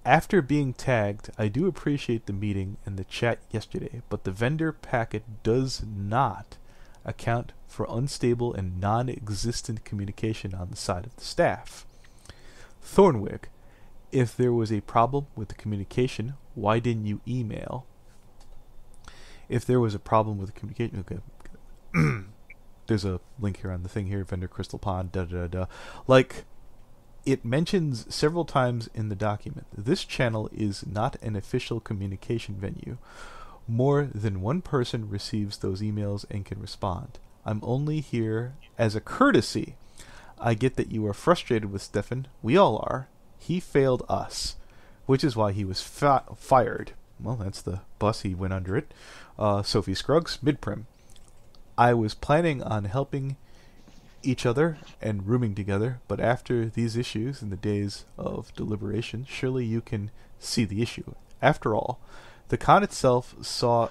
After being tagged, I do appreciate the meeting and the chat yesterday, but the vendor packet does not account for unstable and non-existent communication on the side of the staff. Thornwick, if there was a problem with the communication, why didn't you email? If there was a problem with the communication, okay. There's a link here on the thing here, vendor Crystal Pond, Like, it mentions several times in the document, this channel is not an official communication venue. More than one person receives those emails and can respond. I'm only here as a courtesy. I get that you are frustrated with Stefan. We all are. He failed us, which is why he was fired. Well, that's the bus. He went under it. Sophie Scruggs, mid-prim. I was planning on helping each other and rooming together, but after these issues and the days of deliberation, surely you can see the issue. After all, the con itself saw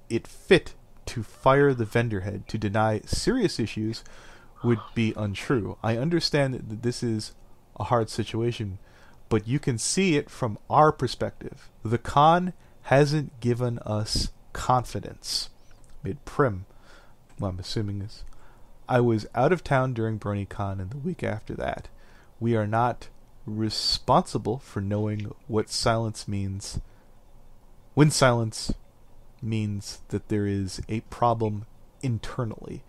it fit to fire the vendor head. To deny serious issues would be untrue. I understand that this is a hard situation, but you can see it from our perspective. The con hasn't given us confidence. Mid-prim. Well, I'm assuming this. I was out of town during BronyCon and the week after that. We are not responsible for knowing what silence means. When silence means that there is a problem internally.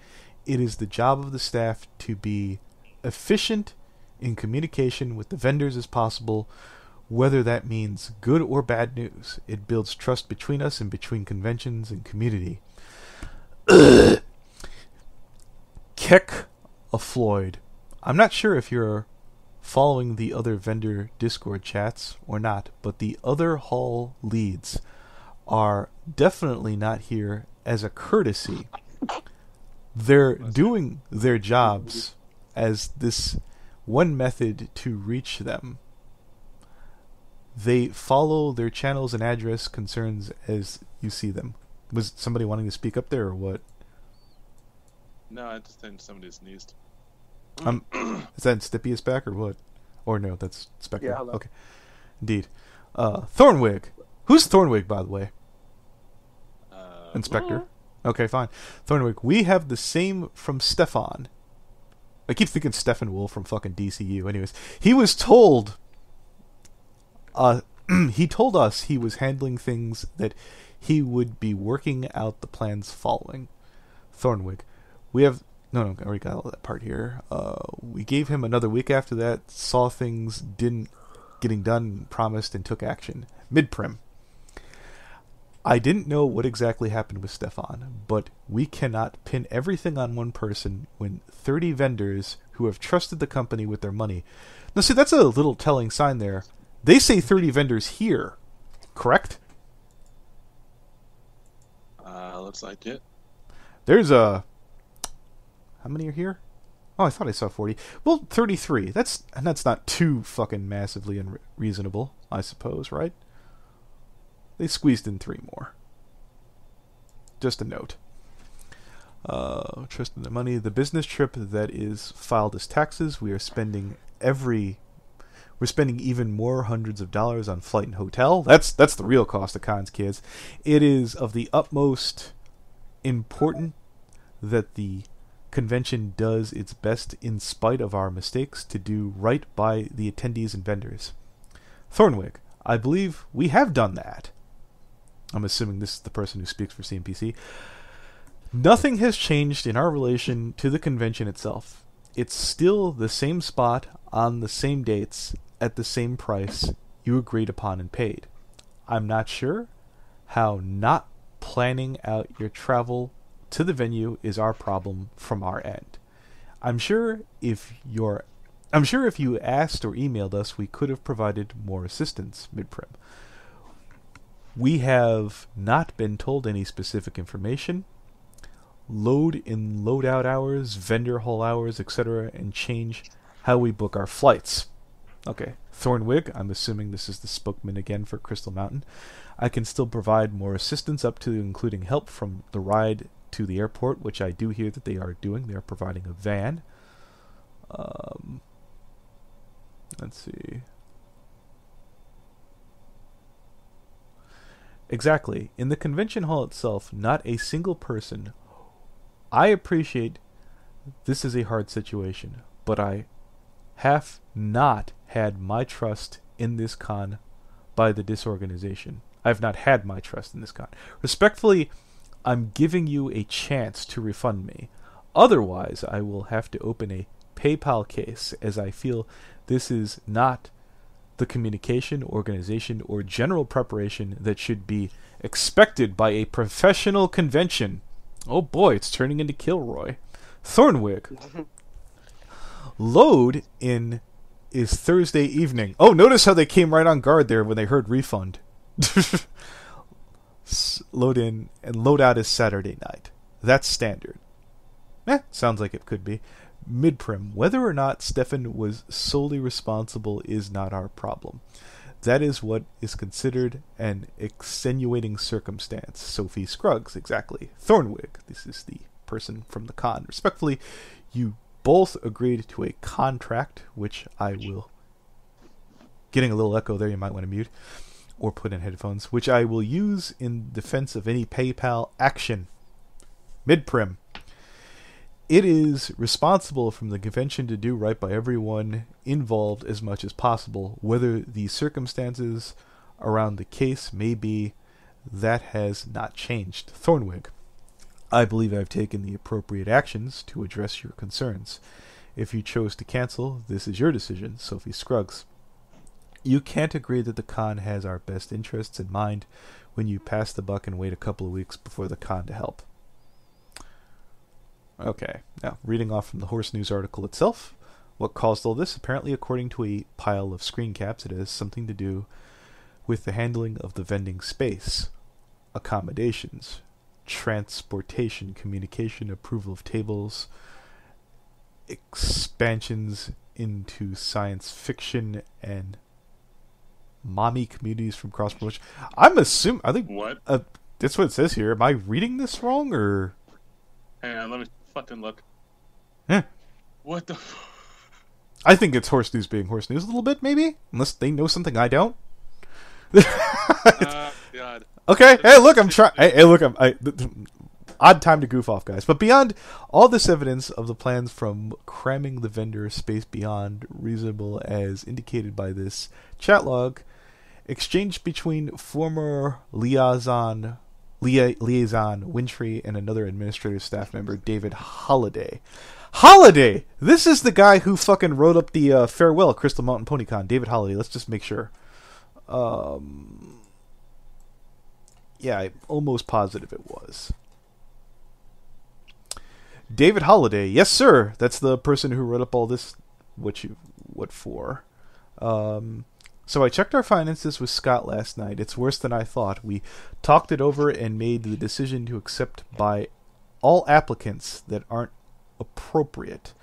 It is the job of the staff to be efficient in communication with the vendors as possible, whether that means good or bad news. It builds trust between us and between conventions and community. Keck of Floyd. I'm not sure if you're following the other vendor Discord chats or not, but the other hall leads are definitely not here as a courtesy. They're doing their jobs as this one method to reach them. They follow their channels and address concerns as you see them. Was somebody wanting to speak up there or what? No, I just think somebody sneezed. Is that Stipius back or what? Or no, that's Spectre. Yeah, hello. Okay. Indeed. Thornwig. Who's Thornwig, by the way? Inspector. Okay, fine. Thornwig. We have the same from Stefan. I keep thinking Stefan Wolf from fucking DCU. Anyways, he was told... he told us he was handling things that he would be working out the plans following. Thornwig. We have... No, I already got all that part here. We gave him another week after that, saw things didn't getting done, promised, and took action. Mid-prim. I didn't know what exactly happened with Stefan, but we cannot pin everything on one person when 30 vendors who have trusted the company with their money... Now see, that's a little telling sign there. They say 30 vendors here, correct? Looks like it. There's a... How many are here? Oh, I thought I saw 40. Well, 33. That's not too fucking massively unreasonable, I suppose, right? They squeezed in 3 more. Just a note. Trust in the money. The business trip that is filed as taxes, we're spending even more hundreds of dollars on flight and hotel. That's the real cost of cons, kids. It is of the utmost important that the convention does its best in spite of our mistakes to do right by the attendees and vendors. Thornwick, I believe we have done that. I'm assuming this is the person who speaks for CNPC. Nothing has changed in our relation to the convention itself. It's still the same spot on the same dates at the same price you agreed upon and paid. I'm not sure how not planning out your travel to the venue is our problem from our end. I'm sure if you asked or emailed us, we could have provided more assistance, mid-prim. We have not been told any specific information. Load in loadout hours, vendor hall hours, etc., and change how we book our flights. Okay, Thornwig, I'm assuming this is the spokesman again for Crystal Mountain. I can still provide more assistance up to including help from the ride to the airport, which I do hear that they are doing. They are providing a van. Let's see. Exactly. In the convention hall itself, not a single person. I appreciate this is a hard situation, but I have not had my trust in this con by the disorganization. I've not had my trust in this con. Respectfully, I'm giving you a chance to refund me. Otherwise, I will have to open a PayPal case, as I feel this is not the communication, organization, or general preparation that should be expected by a professional convention. Oh boy, it's turning into Kilroy. Thornwick. Load in is Thursday evening. Oh, notice how they came right on guard there when they heard refund. Load in and load out is Saturday night. That's standard. Sounds like it could be. Mid-prim. Whether or not Stefan was solely responsible is not our problem. That is what is considered an extenuating circumstance. Sophie Scruggs, exactly. Thornwick. This is the person from the con. Respectfully, you both agreed to a contract, which I will... Getting a little echo there, you might want to mute. Or put in headphones, which I will use in defense of any PayPal action. Mid-prim. It is responsible from the convention to do right by everyone involved as much as possible. Whether the circumstances around the case may be, that has not changed. Thornwick. I believe I've taken the appropriate actions to address your concerns. If you chose to cancel, this is your decision. Sophie Scruggs. You can't agree that the con has our best interests in mind when you pass the buck and wait a couple of weeks before the con to help. Okay, now reading off from the Horse News article itself. What caused all this? Apparently, according to a pile of screen caps, it has something to do with the handling of the vending space, accommodations, transportation, communication, approval of tables, expansions into science fiction and mommy communities from cross promotion. I'm assuming. I think what? That's what it says here. Am I reading this wrong or? Hang on, let me fucking look. What the? I think it's Horse News being Horse News a little bit, maybe, unless they know something I don't. God. Okay. Hey, look, I'm trying. Hey, look, odd time to goof off, guys. But beyond all this evidence of the plans from cramming the vendor space beyond reasonable, as indicated by this chat log, exchange between former liaison Wintry and another administrative staff member, David Holliday. Holiday! This is the guy who fucking wrote up the farewell Crystal Mountain PonyCon. David Holliday. Let's just make sure. Yeah, I'm almost positive it was. David Holliday. Yes, sir. That's the person who wrote up all this. What for? So I checked our finances with Scott last night. It's worse than I thought. We talked it over and made the decision to accept by all applicants that aren't appropriate.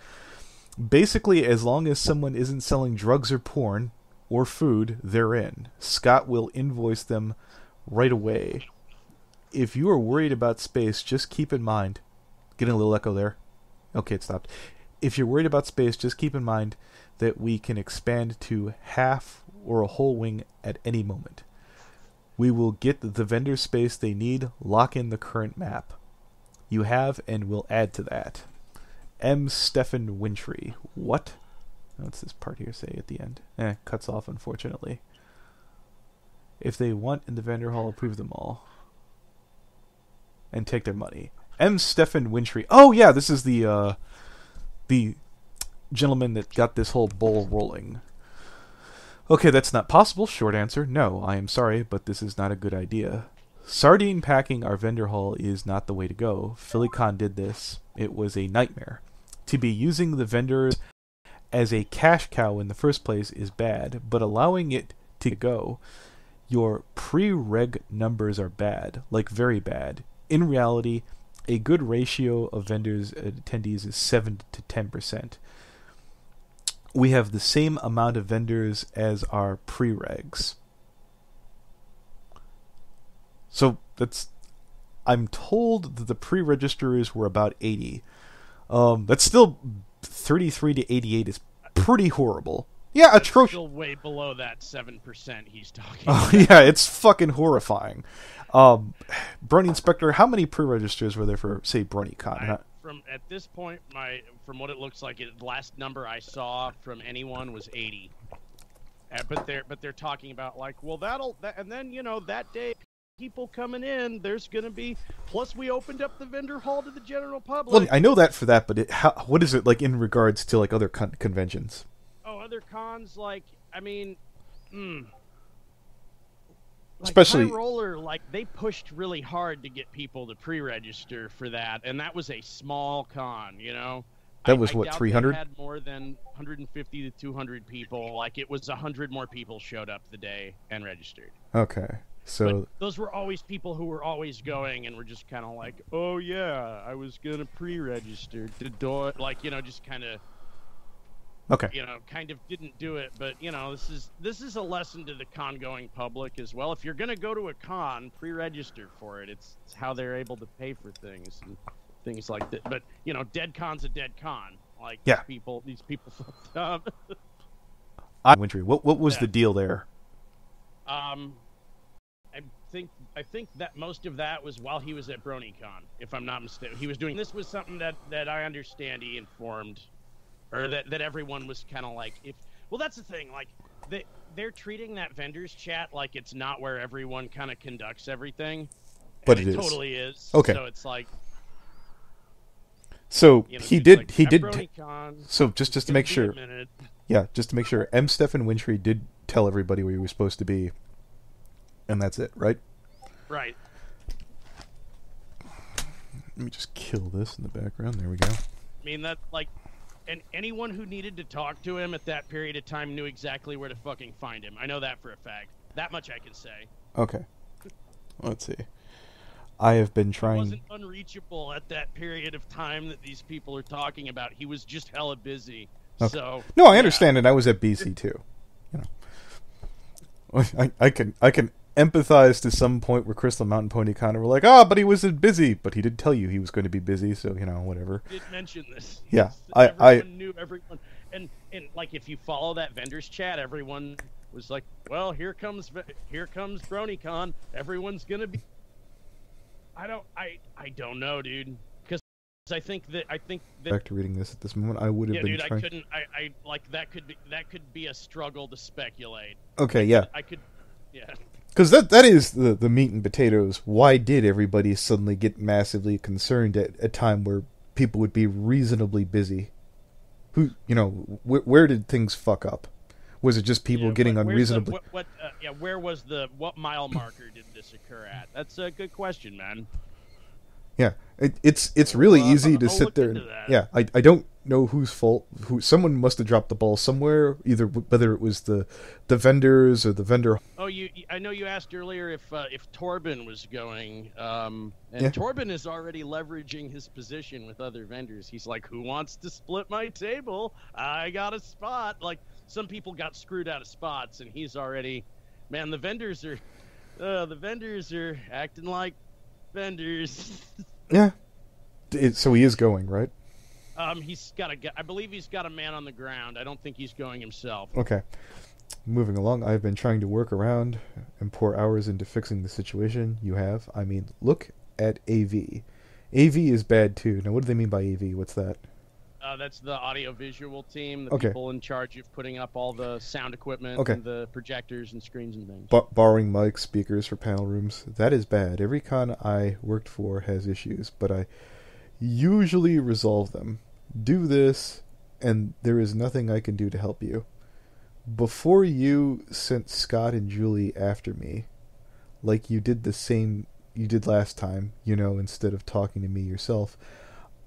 Basically, as long as someone isn't selling drugs or porn or food, they're in. Scott will invoice them right away. If you are worried about space, just keep in mind... Getting a little echo there. Okay, it stopped. If you're worried about space, just keep in mind that we can expand to half or a whole wing at any moment. We will get the vendor space they need, lock in the current map. You have and will add to that. M. Stefan Wintry. What? What's this part here say at the end? Cuts off, unfortunately. If they want in the vendor hall, approve them all. And take their money. M. Stefan Wintry. Oh, yeah, this is the gentleman that got this whole bowl rolling. Okay, that's not possible. Short answer, no. I am sorry, but this is not a good idea. Sardine packing our vendor hall is not the way to go. PhillyCon did this. It was a nightmare. To be using the vendors as a cash cow in the first place is bad, but allowing it to go, your pre-reg numbers are bad, like very bad. In reality, a good ratio of vendors attendees is 7 to 10%. We have the same amount of vendors as our pre-regs. So that's I'm told that the pre-registerers were about 80. That's still 33 to 88 is pretty horrible. Yeah, atrocious. Still way below that 7% he's talking Oh, about. yeah, it's fucking horrifying. Brony Inspector, how many pre-registers were there for, say, BronyCon? From at this point, from what it looks like, the last number I saw from anyone was 80. But they're talking about like, well, and then that day, people coming in, there's gonna be. Plus, we opened up the vendor hall to the general public. Well, I know that for that, but what is it like in regards to like other conventions? Oh, other cons, like, I mean, like especially High Roller, like they pushed really hard to get people to pre-register for that, and that was a small con, That was I what, doubt 300? They had more than 150 to 200 people. Like it was 100 more people showed up the day and registered. Okay, so but those were always people who were always going and were just kind of like, oh yeah, I was gonna pre-register to do it, like just kind of. Okay. Kind of didn't do it, but this is a lesson to the con-going public as well. If you're gonna go to a con, pre-register for it. It's how they're able to pay for things and things like that. But dead con's a dead con. Like yeah. these people fucked up. Wintry, what was the deal there? I think that most of that was while he was at BronyCon, if I'm not mistaken. He was doing this was something that I understand he informed. Or that everyone was kind of like, that's the thing, like, they're treating that vendors chat like it's not where everyone kind of conducts everything. But it is. Totally is. Okay. So it's like. So he did. BronyCon, so just to make sure. Yeah, just to make sure, M. Stephen Wintry did tell everybody where he was supposed to be, and that's it, right? Right. Let me just kill this in the background. There we go. I mean, that, like, and anyone who needed to talk to him at that period of time knew exactly where to fucking find him. I know that for a fact. That much I can say. Okay. Let's see. I have been trying. He wasn't unreachable at that period of time that these people are talking about. He was just hella busy. Okay. So no, I understand it. I was at BC too. I can empathize to some point where Crystal Mountain Pony kind of were like, but he wasn't busy, but he did tell you he was going to be busy, so whatever. Did mention this. Yeah, everyone knew everyone, and like if you follow that vendors chat, everyone was like, well, here comes BronyCon. Everyone's gonna be. I don't know, dude. Because I think that back to reading this at this moment, I would have been trying. I couldn't. I like that could be a struggle to speculate. Okay, yeah. I could. Yeah. Because that is the meat and potatoes. Why did everybody suddenly get massively concerned at a time where people would be reasonably busy? Where did things fuck up? Was it just people getting unreasonably? Where was what mile marker did this occur at? That's a good question, man. Yeah, it's really easy to sit there. I don't know whose fault. Someone must have dropped the ball somewhere. Either whether it was the vendors or the vendor. Oh, I know you asked earlier if Torben was going, Torben is already leveraging his position with other vendors. He's like, who wants to split my table? I got a spot. Like some people got screwed out of spots, and he's already, man. The vendors are acting like vendors. Yeah. So he is going, right? He's got I believe he's got a man on the ground. I don't think he's going himself. Okay. Moving along, I've been trying to work around and pour hours into fixing the situation. You have. I mean, look at AV. AV is bad too. Now, what do they mean by AV? What's that? That's the audio-visual team, the people in charge of putting up all the sound equipment and the projectors and screens and things. Borrowing mics, speakers for panel rooms. That is bad. Every con I worked for has issues, but I usually resolve them. Do this, and there is nothing I can do to help you. Before you sent Scott and Julie after me, like you did the same you did last time, instead of talking to me yourself,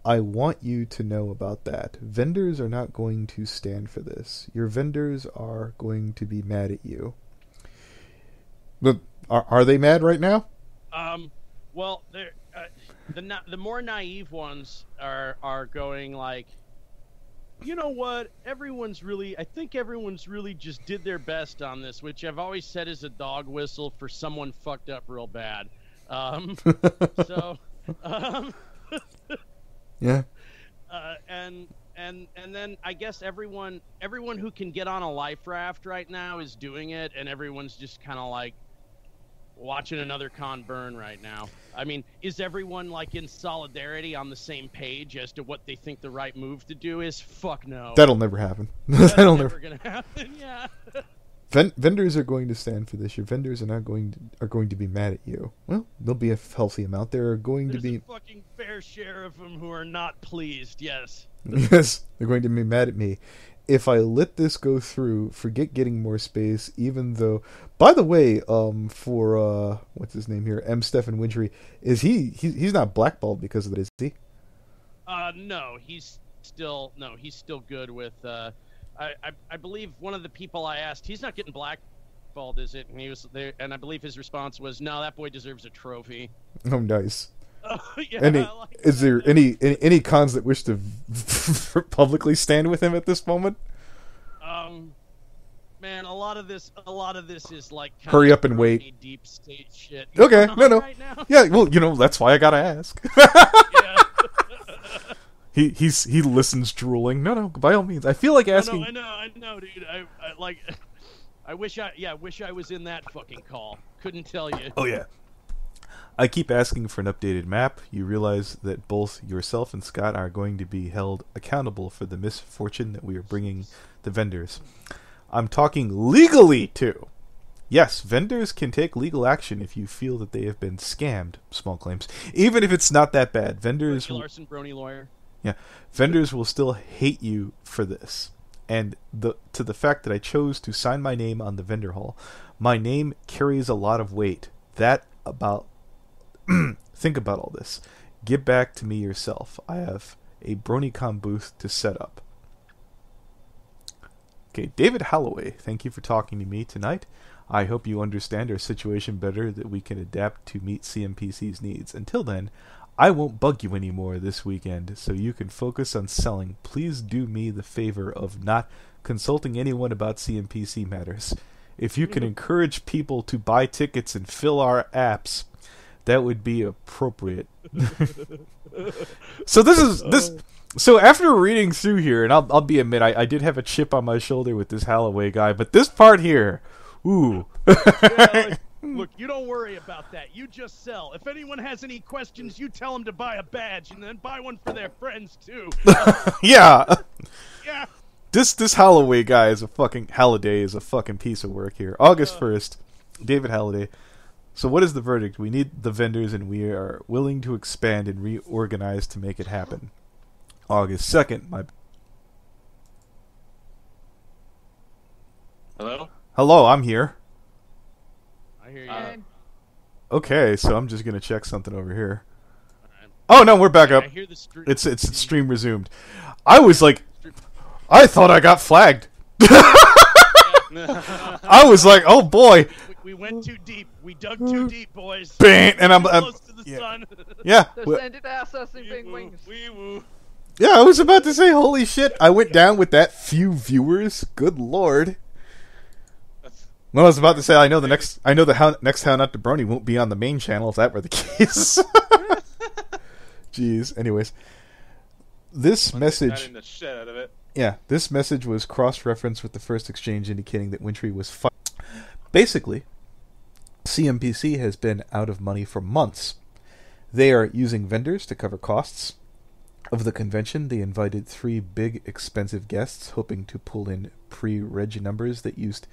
I want you to know about that. Vendors are not going to stand for this. Your vendors are going to be mad at you. But are they mad right now? Well, they're the more naive ones are going like, you know what? I think everyone's really just did their best on this, which I've always said is a dog whistle for someone fucked up real bad. So, Yeah. And then I guess everyone who can get on a life raft right now is doing it, and everyone's just kind of like watching another con burn right now. I mean, is everyone like in solidarity on the same page as to what they think the right move to do is? Fuck no. That'll never happen. That's That'll never gonna happen. Yeah. Vendors are going to stand for this. Your vendors are not going to be mad at you. Well, there'll be a healthy amount. There are going There's to be a fucking fair share of them who are not pleased. Yes. yes, they're going to be mad at me if I let this go through. Forget getting more space, even though. By the way, for what's his name here, M. Stephen Wintry, is he's not blackballed because of that, is he? No, he's still good with. I believe one of the people I asked, he's not getting blackballed, is it? And he was there, and I believe his response was, "No, that boy deserves a trophy." Oh, nice. Yeah, is there any cons that wish to publicly stand with him at this moment? Man, a lot of this is like hurry up and wait. Deep state shit. Okay, no. Right now. Yeah, well, that's why I gotta ask. He listens drooling. No, by all means. I feel like asking. I know, dude. I wish I was in that fucking call. Couldn't tell you. Oh yeah. I keep asking for an updated map. You realize that both yourself and Scott are going to be held accountable for the misfortune that we are bringing the vendors. I'm talking legally too. Yes, vendors can take legal action if you feel that they have been scammed. Small claims, even if it's not that bad. Vendors. Larson, Brony lawyer. Yeah, vendors will still hate you for this, and to the fact that I chose to sign my name on the vendor hall. My name carries a lot of weight. Think about all this. Get back to me yourself. I have a BronyCon booth to set up. Okay, David Holloway, thank you for talking to me tonight. I hope you understand our situation better, that we can adapt to meet CMPC's needs. Until then, I won't bug you anymore this weekend, so you can focus on selling. Please do me the favor of not consulting anyone about CMPC matters. If you can encourage people to buy tickets and fill our apps, that would be appropriate. So after reading through here, and I'll be admit, I did have a chip on my shoulder with this Holloway guy, but this part here, ooh. Look, you don't worry about that. You just sell. If anyone has any questions, you tell them to buy a badge and then buy one for their friends too. Yeah. Yeah. This Holloway guy is a fucking piece of work here. August 1st, David Halliday. So what is the verdict? We need the vendors, and we are willing to expand and reorganize to make it happen. August 2nd, Hello, I'm here. I hear you. Okay, so I'm just gonna check something over here. Oh no, we're back up. I hear the It's stream resumed. I was like, I thought I got flagged. I was like, oh boy. We went too deep. We dug too deep, boys. Bang, and I'm close to the sun. Yeah. Descended assassin being wings. Yeah, I was about to say, holy shit, I went down with that few viewers. Good lord. Well, I was about to say, I know the next How Not to Brony won't be on the main channel if that were the case. Jeez. Anyways, this message. The shit out of it. Yeah, this message was cross-referenced with the first exchange indicating that Wintry was basically, CMPC has been out of money for months. They are using vendors to cover costs of the convention. They invited 3 big, expensive guests, hoping to pull in pre-reg numbers that used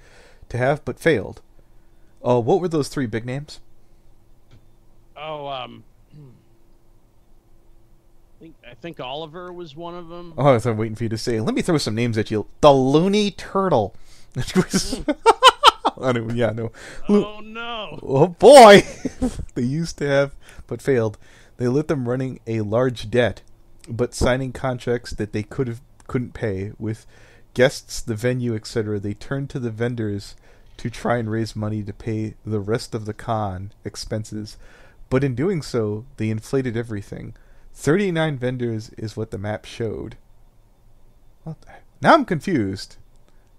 to have, but failed. What were those 3 big names? I think Oliver was one of them. Oh, I'm waiting for you to say. Let me throw some names at you. The Looney Turtle. Yeah, no. Oh no! Oh boy! They used to have, but failed. They let them running a large debt, but signing contracts that they couldn't pay with guests, the venue, etc. They turned to the vendors to try and raise money to pay the rest of the con expenses, but in doing so, they inflated everything. 39 vendors is what the map showed. Now I'm confused.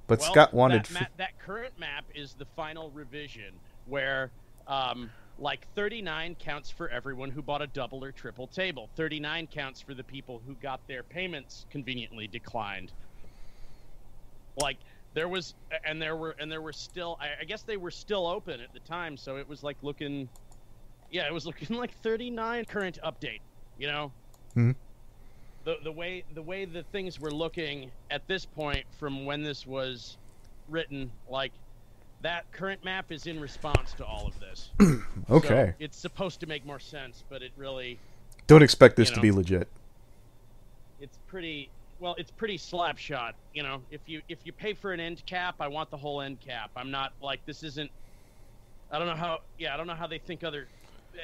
But Scott wanted... That current map is the final revision, where Like 39 counts for everyone who bought a double or triple table. 39 counts for the people who got their payments conveniently declined. Like there were still, I guess they were still open at the time, so it was like looking, yeah, it was looking like 39 current update, you know? Mm-hmm. The way the things were looking at this point from when this was written, like that current map is in response to all of this. Okay. So it's supposed to make more sense, but it really... Don't expect this to be legit. It's pretty slapshot, you know. If you pay for an end cap, I want the whole end cap. I'm not like, this isn't... I don't know how they think other...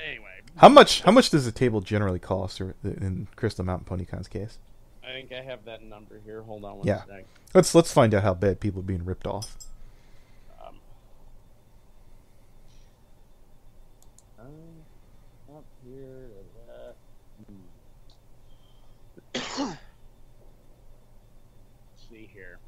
Anyway. How much does a table generally cost in Crystal Mountain PonyCon's case? I think I have that number here. Hold on one sec. Let's find out how bad people are being ripped off. Up here. Let's see here.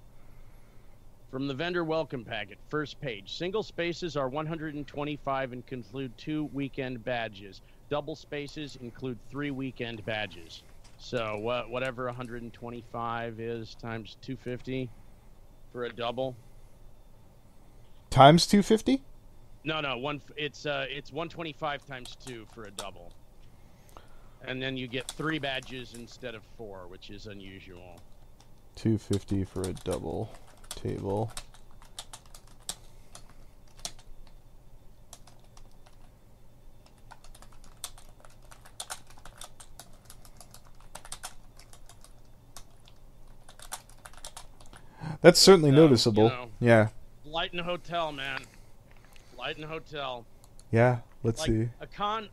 From the vendor welcome packet, first page. Single spaces are 125 and include 2 weekend badges. Double spaces include 3 weekend badges. So whatever 125 is times 250 for a double. Times 250? No, it's 125 times 2 for a double. And then you get 3 badges instead of 4, which is unusual. 250 for a double table. That's certainly noticeable. You know, yeah. Light in a hotel, man. Light in a hotel. Yeah, let's see. A con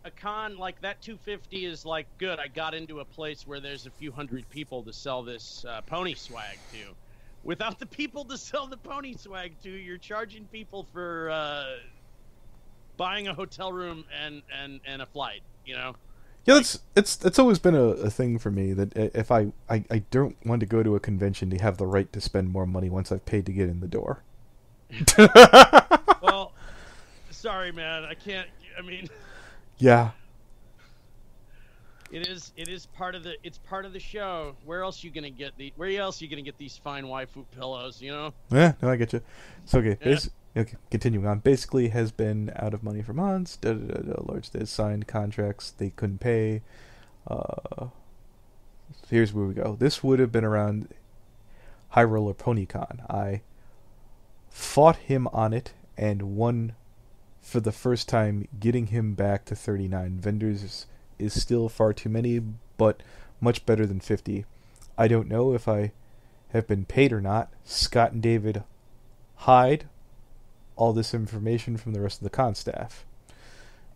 like that 250 is like, good, I got into a place where there's a few hundred people to sell this pony swag to. Without the people to sell the pony swag to, you're charging people for buying a hotel room and a flight, you know? Yeah, it's always been a thing for me that if I don't want to go to a convention to have the right to spend more money once I've paid to get in the door. Well, sorry, man, I can't. I mean, yeah, it is part of the show. Where else you gonna get these fine waifu pillows? You know? Yeah, no, I get you. So okay, okay, continuing on. Basically, has been out of money for months. Large signed contracts they couldn't pay. Here's where we go. This would have been around High Roller PonyCon. I fought him on it and won for the first time, getting him back to 39 vendors is still far too many, but much better than 50. I don't know if I have been paid or not. Scott and David hide all this information from the rest of the con staff.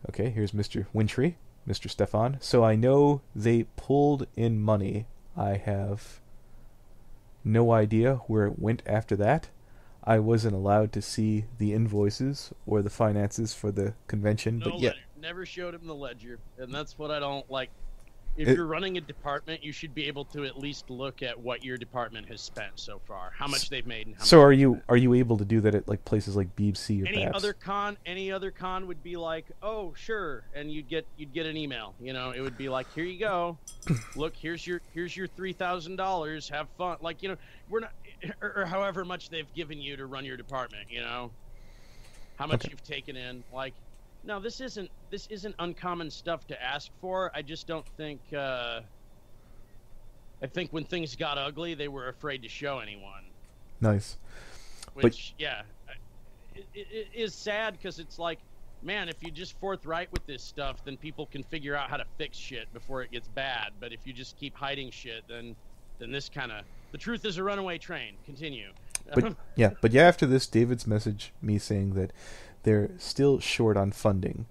Okay, here's Mr. Wintry, Mr. Stefan. So I know they pulled in money. I have no idea where it went after that. I wasn't allowed to see the invoices or the finances for the convention, but yeah. Never showed him the ledger, and that's what I don't like. If you're running a department, you should be able to at least look at what your department has spent so far, how much they've made, and how so much are you able to do that at like places like BBC or any PAPS? other con would be like, oh sure, and you'd get an email. You know, it would be like, here you go, look, here's your $3,000. Have fun. Like, you know, we're not, or however much they've given you to run your department. You know, how much you've taken in. Like, no, this isn't uncommon stuff to ask for. I just don't think. I think when things got ugly, they were afraid to show anyone. Nice. Which, yeah, it is sad because it's like, man, if you just forthright with this stuff, then people can figure out how to fix shit before it gets bad. But if you just keep hiding shit, then this kind of, the truth is a runaway train. Continue. But yeah, after this, David's messaged me saying that they're still short on funding.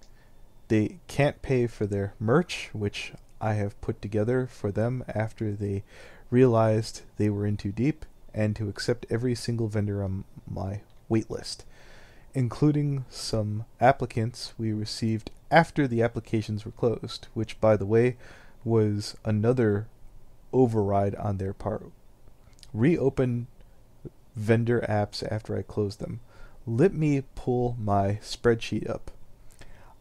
They can't pay for their merch, which I have put together for them after they realized they were in too deep, and to accept every single vendor on my wait list, including some applicants we received after the applications were closed, which, by the way, was another override on their part. Reopen vendor apps after I closed them. Let me pull my spreadsheet up.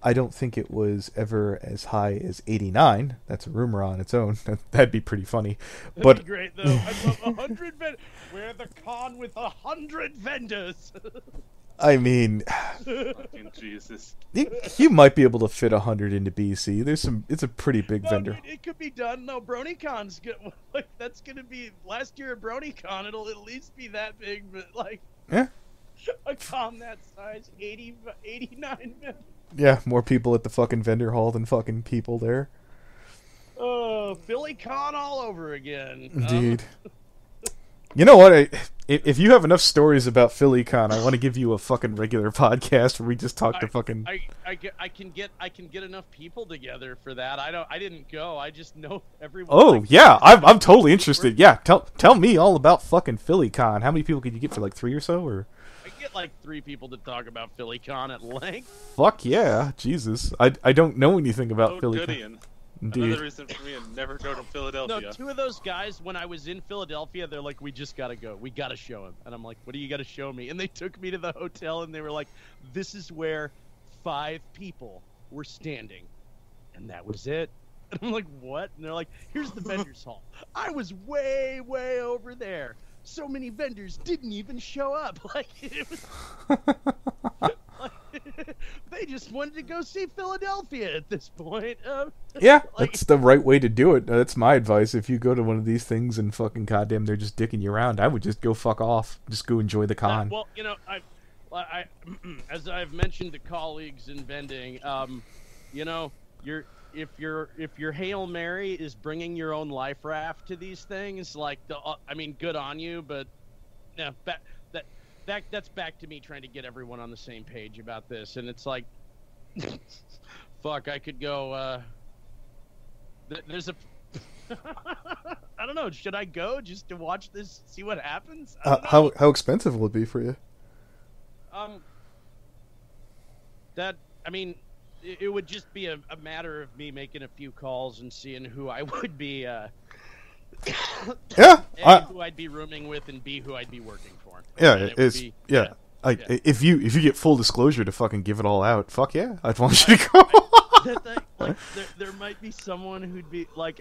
I don't think it was ever as high as 89. That's a rumor on its own. That'd be pretty funny. That'd But be great, though. I'd love 100 vendors. We're the con with 100 vendors. I mean, Fucking Jesus. you might be able to fit 100 into BC. It's a pretty big vendor. Dude, it could be done. No, BronyCon's good. Like, that's gonna be last year at BronyCon. It'll at least be that big, but like, Yeah. a con that size, 89 vendors. Yeah, more people at the fucking vendor hall than fucking people there. Oh, Philly Con all over again. Indeed. You know what? If you have enough stories about PhillyCon, I want to give you a fucking regular podcast where we just talk to fucking. I can get enough people together for that. I didn't go. I just know everyone. Oh like, yeah, I'm totally interested. Yeah, tell me all about fucking PhillyCon. How many people could you get for like 3 or so, or? I get like 3 people to talk about PhillyCon at length. Fuck yeah, Jesus! I don't know anything about Oh, PhillyCon. Gideon. Indeed. Another reason for me to never go to Philadelphia. No, 2 of those guys, when I was in Philadelphia, they're like, we just gotta go. We gotta show him. And I'm like, what do you gotta show me? And they took me to the hotel, and they were like, this is where 5 people were standing. And that was it. And I'm like, what? And they're like, here's the vendors hall. I was way, way over there. So many vendors didn't even show up. Like, it was... they just wanted to go see Philadelphia at this point. Yeah, like, that's the right way to do it. That's my advice. If you go to one of these things and fucking goddamn they're just dicking you around, I would just go fuck off. Just go enjoy the con. well, you know, I as I've mentioned to colleagues in vending, you know, if your Hail Mary is bringing your own life raft to these things, like I mean, good on you, but yeah, that's back to me trying to get everyone on the same page about this, and it's like, fuck, I could go. There's a. I don't know. Should I go just to watch this, see what happens? I don't know. How expensive will it be for you? That I mean, it would just be a matter of me making a few calls and seeing who I would be. Yeah, A, who I'd be rooming with, and B, who I'd be working for. Yeah, it's yeah. If you get full disclosure to fucking give it all out, fuck yeah, I'd want you to go. Like, there might be someone who'd be like,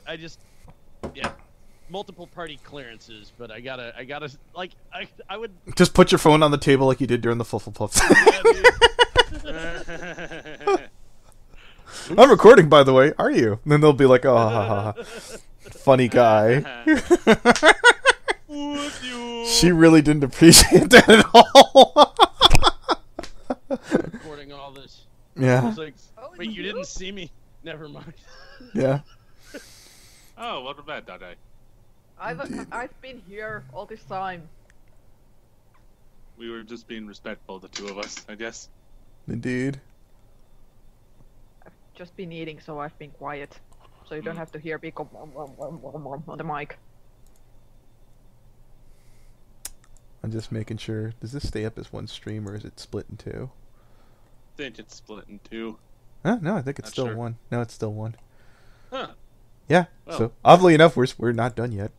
multiple party clearances, but I gotta like, I would just put your phone on the table like you did during the Flufflepuffs. I'm recording, by the way. Are you? And then they'll be like, oh, ha, ha, ha. Funny guy. She really didn't appreciate that at all. Recording all this. Yeah. I was like, wait, you didn't see me? Never mind. Yeah. Oh, welcome back, Dade. I've been here all this time. We were just being respectful, the 2 of us, I guess. Indeed. I've just been eating, so I've been quiet. So you don't have to hear me go on the mic. I'm just making sure. Does this stay up as one stream or is it split in 2? I think it's split in 2. Huh? No, I think it's Not still sure. 1. No, it's still 1. Huh. Yeah. Well. So oddly enough, we're not done yet.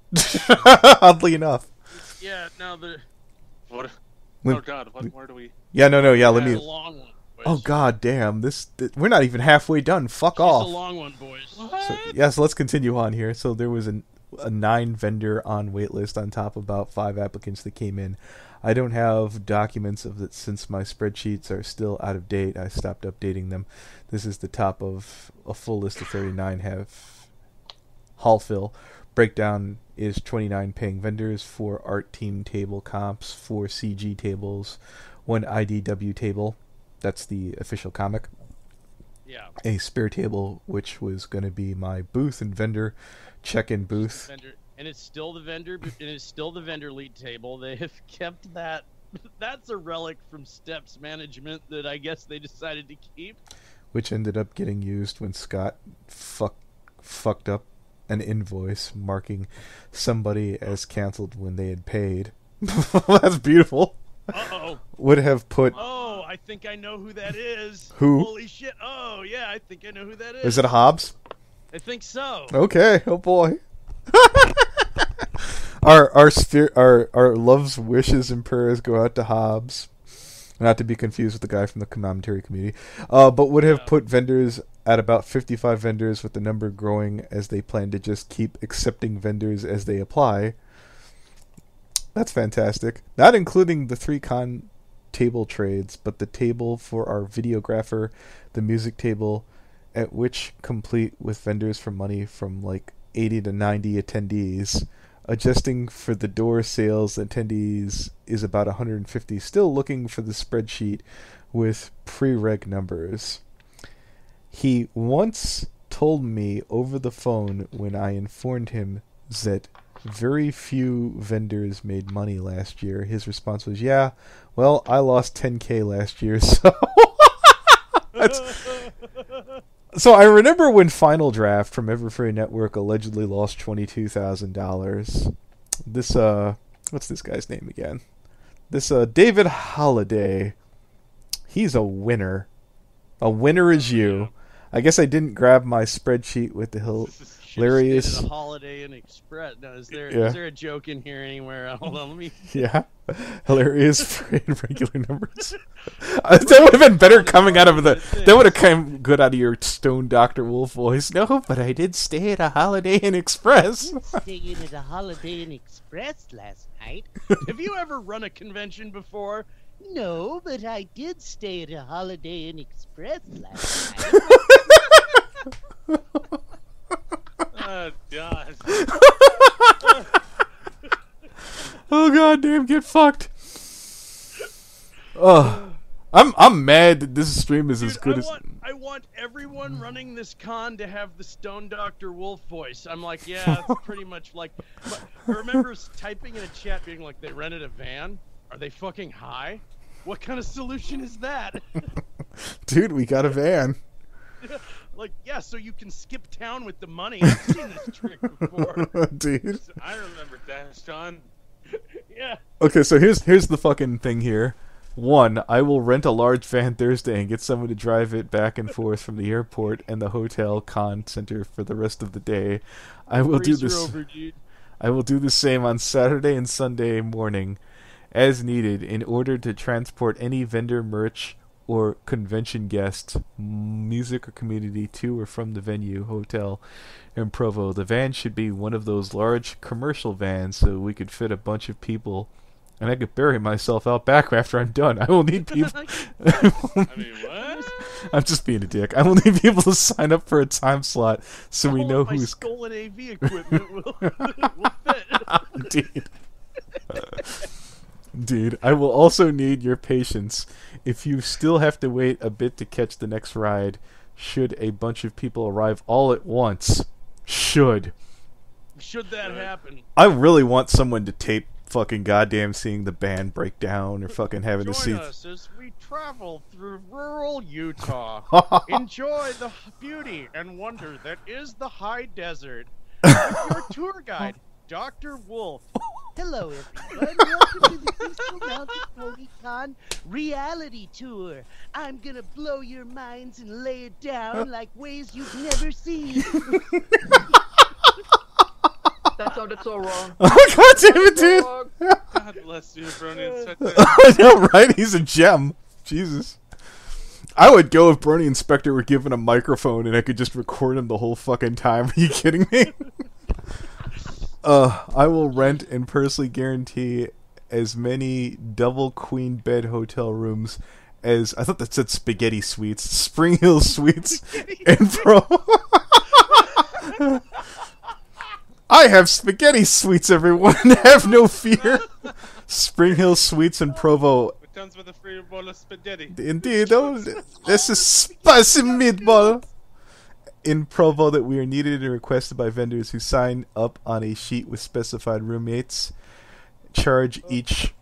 Oddly enough. Yeah. Now What? When- Oh god, what more do we... Yeah. No. Yeah. Let It's me. a long one, boys. Oh god damn! We're not even halfway done. Fuck It's off. a long one, boys. So let's continue on here. So there was a 9 vendor on waitlist on top of about 5 applicants that came in. I don't have documents of that since my spreadsheets are still out of date. I stopped updating them. This is the top of a full list of 39 have hall fill. Breakdown is 29 paying vendors, 4 art team table comps, 4 CG tables, 1 IDW table. That's the official comic. Yeah. A spare table, which was going to be my booth and vendor check-in booth. Vendor, and it's still the vendor. It is still the vendor lead table. They have kept that. That's a relic from Steps management that I guess they decided to keep. Which ended up getting used when Scott fucked up an invoice marking somebody as canceled when they had paid. That's beautiful. Uh-oh. Would have put... Oh, I think I know who that is. Who? Holy shit. Oh, yeah, I think I know who that is. Is it Hobbs? I think so. Okay. Oh, boy. Our loves, wishes, and prayers go out to Hobbs. not to be confused with the guy from the commentary community, but would have put vendors at about 55 vendors, with the number growing as they plan to just keep accepting vendors as they apply. That's fantastic. Not including the 3 table trades, but the table for our videographer, the music table, at which complete with vendors for money from like 80 to 90 attendees. Adjusting for the door sales attendees is about 150. Still looking for the spreadsheet with pre-reg numbers. He once told me over the phone when I informed him that very few vendors made money last year. His response was, yeah, well, I lost 10K last year, so... So I remember when Final Draft from Everfree Network allegedly lost $22,000. This, what's this guy's name again? This, David Holliday. He's a winner. A winner is you. I guess I didn't grab my spreadsheet with the hilarious... A Holiday Inn Express. No, is there a joke in here anywhere? Hold on, let me... Yeah. Hilarious for regular numbers. That would have been better coming out of the... That would have come good out of your Stone Dr. Wolf voice. No, but I did stay at a Holiday Inn Express. Staying at a Holiday Inn Express last night. Have you ever run a convention before? No, but I did stay at a Holiday Inn Express last night. Oh, God. Oh, goddamn, get fucked. Oh, I'm mad that this stream is as good as... I want everyone running this con to have the Stone Dr. Wolf voice. I'm like, yeah, it's pretty much like... I remember typing in a chat being like, they rented a van? Are they fucking high? What kind of solution is that? Dude, we got a van. Like, yeah, so you can skip town with the money. I've seen this trick before. Dude. I remember that, Sean. Yeah. Okay, so here's the fucking thing here. 1, I will rent a large van Thursday and get someone to drive it back and forth from the airport and the hotel con center for the rest of the day. I will do this. I will do the same on Saturday and Sunday morning, as needed, in order to transport any vendor merch or convention guests, music or community to or from the venue, hotel, in Provo. The van should be one of those large commercial vans so we could fit a bunch of people, and I could bury myself out back after I'm done. I will need people... I mean, what? I'm just being a dick. I will need people to sign up for a time slot so we know who's... stolen AV equipment will fit. Dude. Dude, I will also need your patience if you still have to wait a bit to catch the next ride, should a bunch of people arrive all at once. Should that happen? I really want someone to tape fucking goddamn seeing the band break down or fucking having to see... Join us as we travel through rural Utah. Enjoy the beauty and wonder that is the high desert. With your tour guide, Dr. Wolf. Hello, everyone. Welcome to the Crystal Mountain PonyCon Reality Tour. I'm gonna blow your minds and lay it down like ways you've never seen. That sounded so wrong. Oh, God damn it, dude! God bless you, Brony. I know, right? He's a gem. Jesus. I would go if Brony Inspector were given a microphone and I could just record him the whole fucking time. Are you kidding me? I will rent and personally guarantee as many double queen bed hotel rooms as... I thought that said Spaghetti Suites. Spring Hill Suites and I have Spaghetti Suites, everyone. Have no fear. Spring Hill Suites in Provo. It comes with a free bowl of spaghetti. Indeed. This is spicy meatball. In Provo that we are needed and requested by vendors who sign up on a sheet with specified roommates. Charge each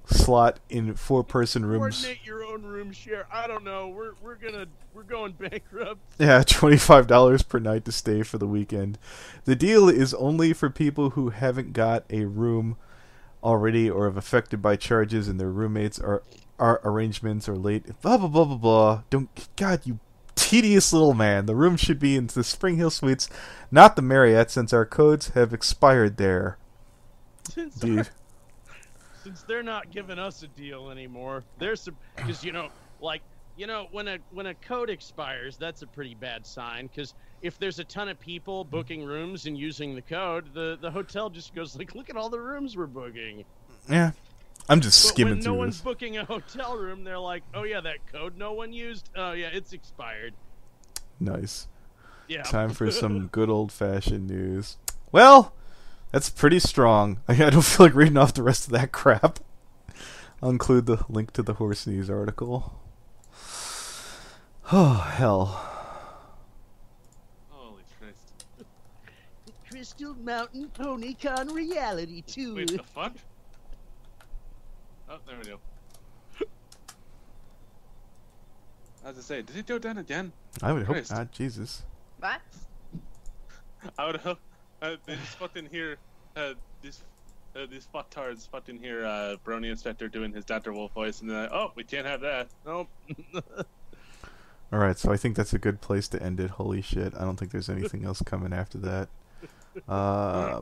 slot in 4-person rooms. Coordinate your own room share. I don't know. We're going bankrupt. Yeah, $25 per night to stay for the weekend. The deal is only for people who haven't got a room already or have affected by charges and their roommates are arrangements are late. Blah blah blah blah blah. God, you tedious little man. The room should be in the Spring Hill Suites, not the Marriott, since our codes have expired there. Dude. since they're not giving us a deal anymore, there's because when a code expires, that's a pretty bad sign. Because if there's a ton of people booking rooms and using the code, the hotel just goes like, look at all the rooms we're booking. Yeah, I'm just But skimming when through no one's this. booking a hotel room, they're like, oh yeah, that code no one used. Oh yeah, it's expired. Nice. Yeah. Time for some good old-fashioned news. Well, that's pretty strong. I don't feel like reading off the rest of that crap. I'll include the link to the horse news article. Oh, hell. Holy Christ. Crystal Mountain PonyCon reality tour. Wait, the fuck? Oh, there we go. I was to say, did it go down again? I would hope Christ. not. Jesus. What? I would hope. They just fucking hear these fucktards fucking hear Brony Inspector doing his Dr. Wolf voice, and they're like, oh, we can't have that. Nope. Alright, so I think that's a good place to end it. Holy shit. I don't think there's anything else coming after that.